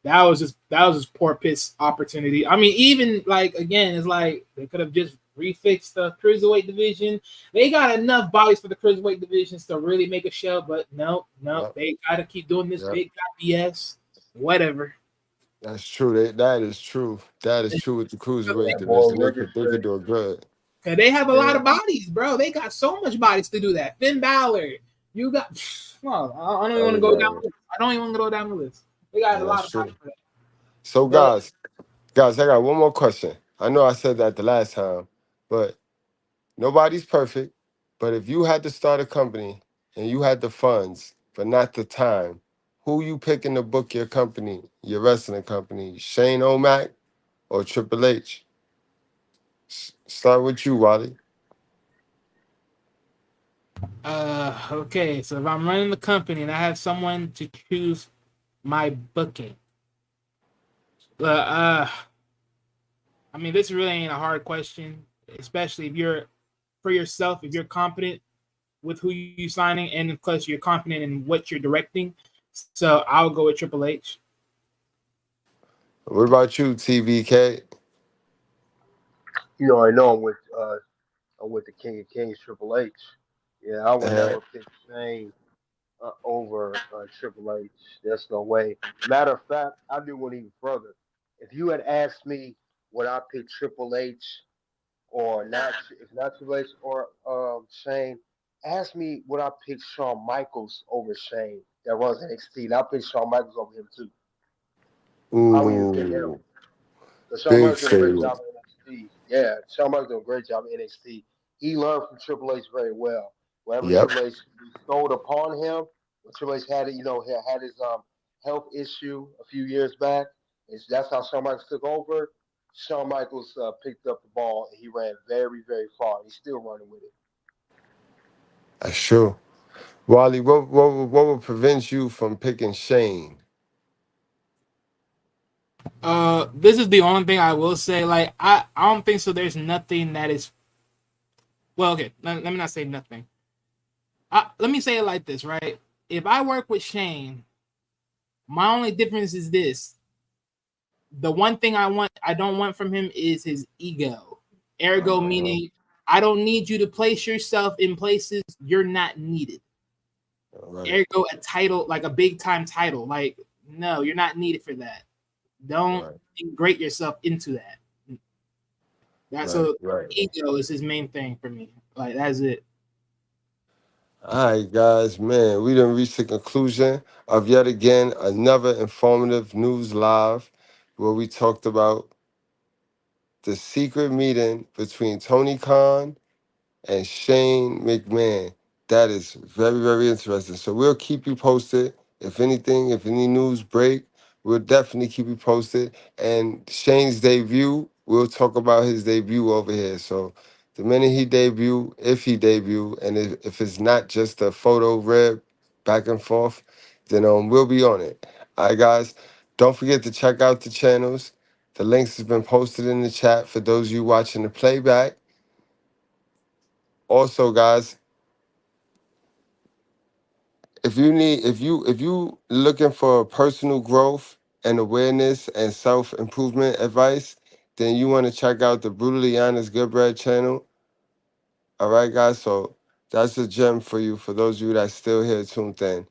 That was just poor piss opportunity. I mean, even like again, it's like they could have just refixed the cruiserweight division. They got enough bodies for the cruiserweight divisions to really make a show, but no, Yep. they gotta keep doing this Yep. big BS. Whatever. That's true. That is true. That is true with the cruiserweight That boy division. They could do it good. Cause they have a lot Yeah. of bodies, bro. They got so much bodies to do that. Finn Balor, you got. Well, I don't even want to go down. I don't even want to go down the list. They got a lot of bodies for that. So guys, I got one more question. I know I said that the last time, but nobody's perfect. But if you had to start a company and you had the funds but not the time, who you picking to book your company, your wrestling company? Shane O'Mac or Triple H? Start with you, Wally. Okay. So if I'm running the company and I have someone to choose my booking, I mean, this really ain't a hard question, especially if you're for yourself. If you're confident with who you signing, and of course you're confident in what you're directing. So I'll go with Triple H. What about you, TBK? I know I'm with the King of Kings, Triple H. Yeah, I would never pick Shane over Triple H. There's no way. Matter of fact, I do one even further. If you had asked me would I pick Triple H or not, if not Triple H or Shane, ask me would I pick Shawn Michaels over Shane that runs NXT. And I pick Shawn Michaels over him too. I would even pick him. Ooh, Because Shawn big Michaels did a great statement. job in NXT. Yeah, Shawn Michaels did a great job in NXT. He learned from Triple H very well. Wherever Yep. Triple H bestowed upon him, when Triple H had it, had his health issue a few years back. That's how Shawn Michaels took over. Shawn Michaels picked up the ball and he ran very, very far. He's still running with it. That's true. Wally, what would prevent you from picking Shane? This is the only thing I will say. Like, I don't think so. There's nothing that is. Well, okay. Let me not say nothing. Let me say it like this, right? if I work with Shane, my only difference is this. The one thing I don't want from him is his ego. Ergo, meaning I don't need you to place yourself in places you're not needed. Ergo, a title, like a big time title. Like, no, you're not needed for that. Don't integrate yourself into that. That's ego is his main thing for me. Like, that's it. All right, guys, man, we done reached the conclusion of yet again another informative news live where we talked about the secret meeting between Tony Khan and Shane McMahon. That is very, very interesting. So we'll keep you posted. If anything, if any news break, we'll definitely keep you posted. And Shane's debut, we'll talk about his debut over here. So the minute he debut, if he debut, and if it's not just a photo rib back and forth, then we'll be on it. All right, guys, don't forget to check out the channels. The links have been posted in the chat for those of you watching the playback. Also, guys, if you looking for personal growth and awareness and self-improvement advice, then you want to check out the Brutally Honest Goodbread channel. All right, guys, so that's a gem for you, for those of you that's still here tuned in.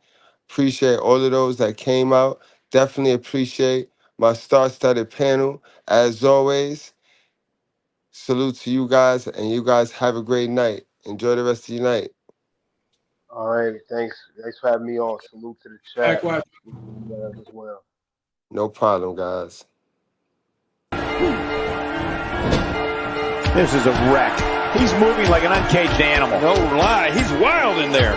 Appreciate all of those that came out. Definitely appreciate my star-studded panel. As always, salute to you guys, and you guys have a great night. Enjoy the rest of your night. All right, thanks for having me on. Salute to the chat. Likewise. As well. No problem, guys. This is a wreck. He's moving like an uncaged animal. No lie, he's wild in there.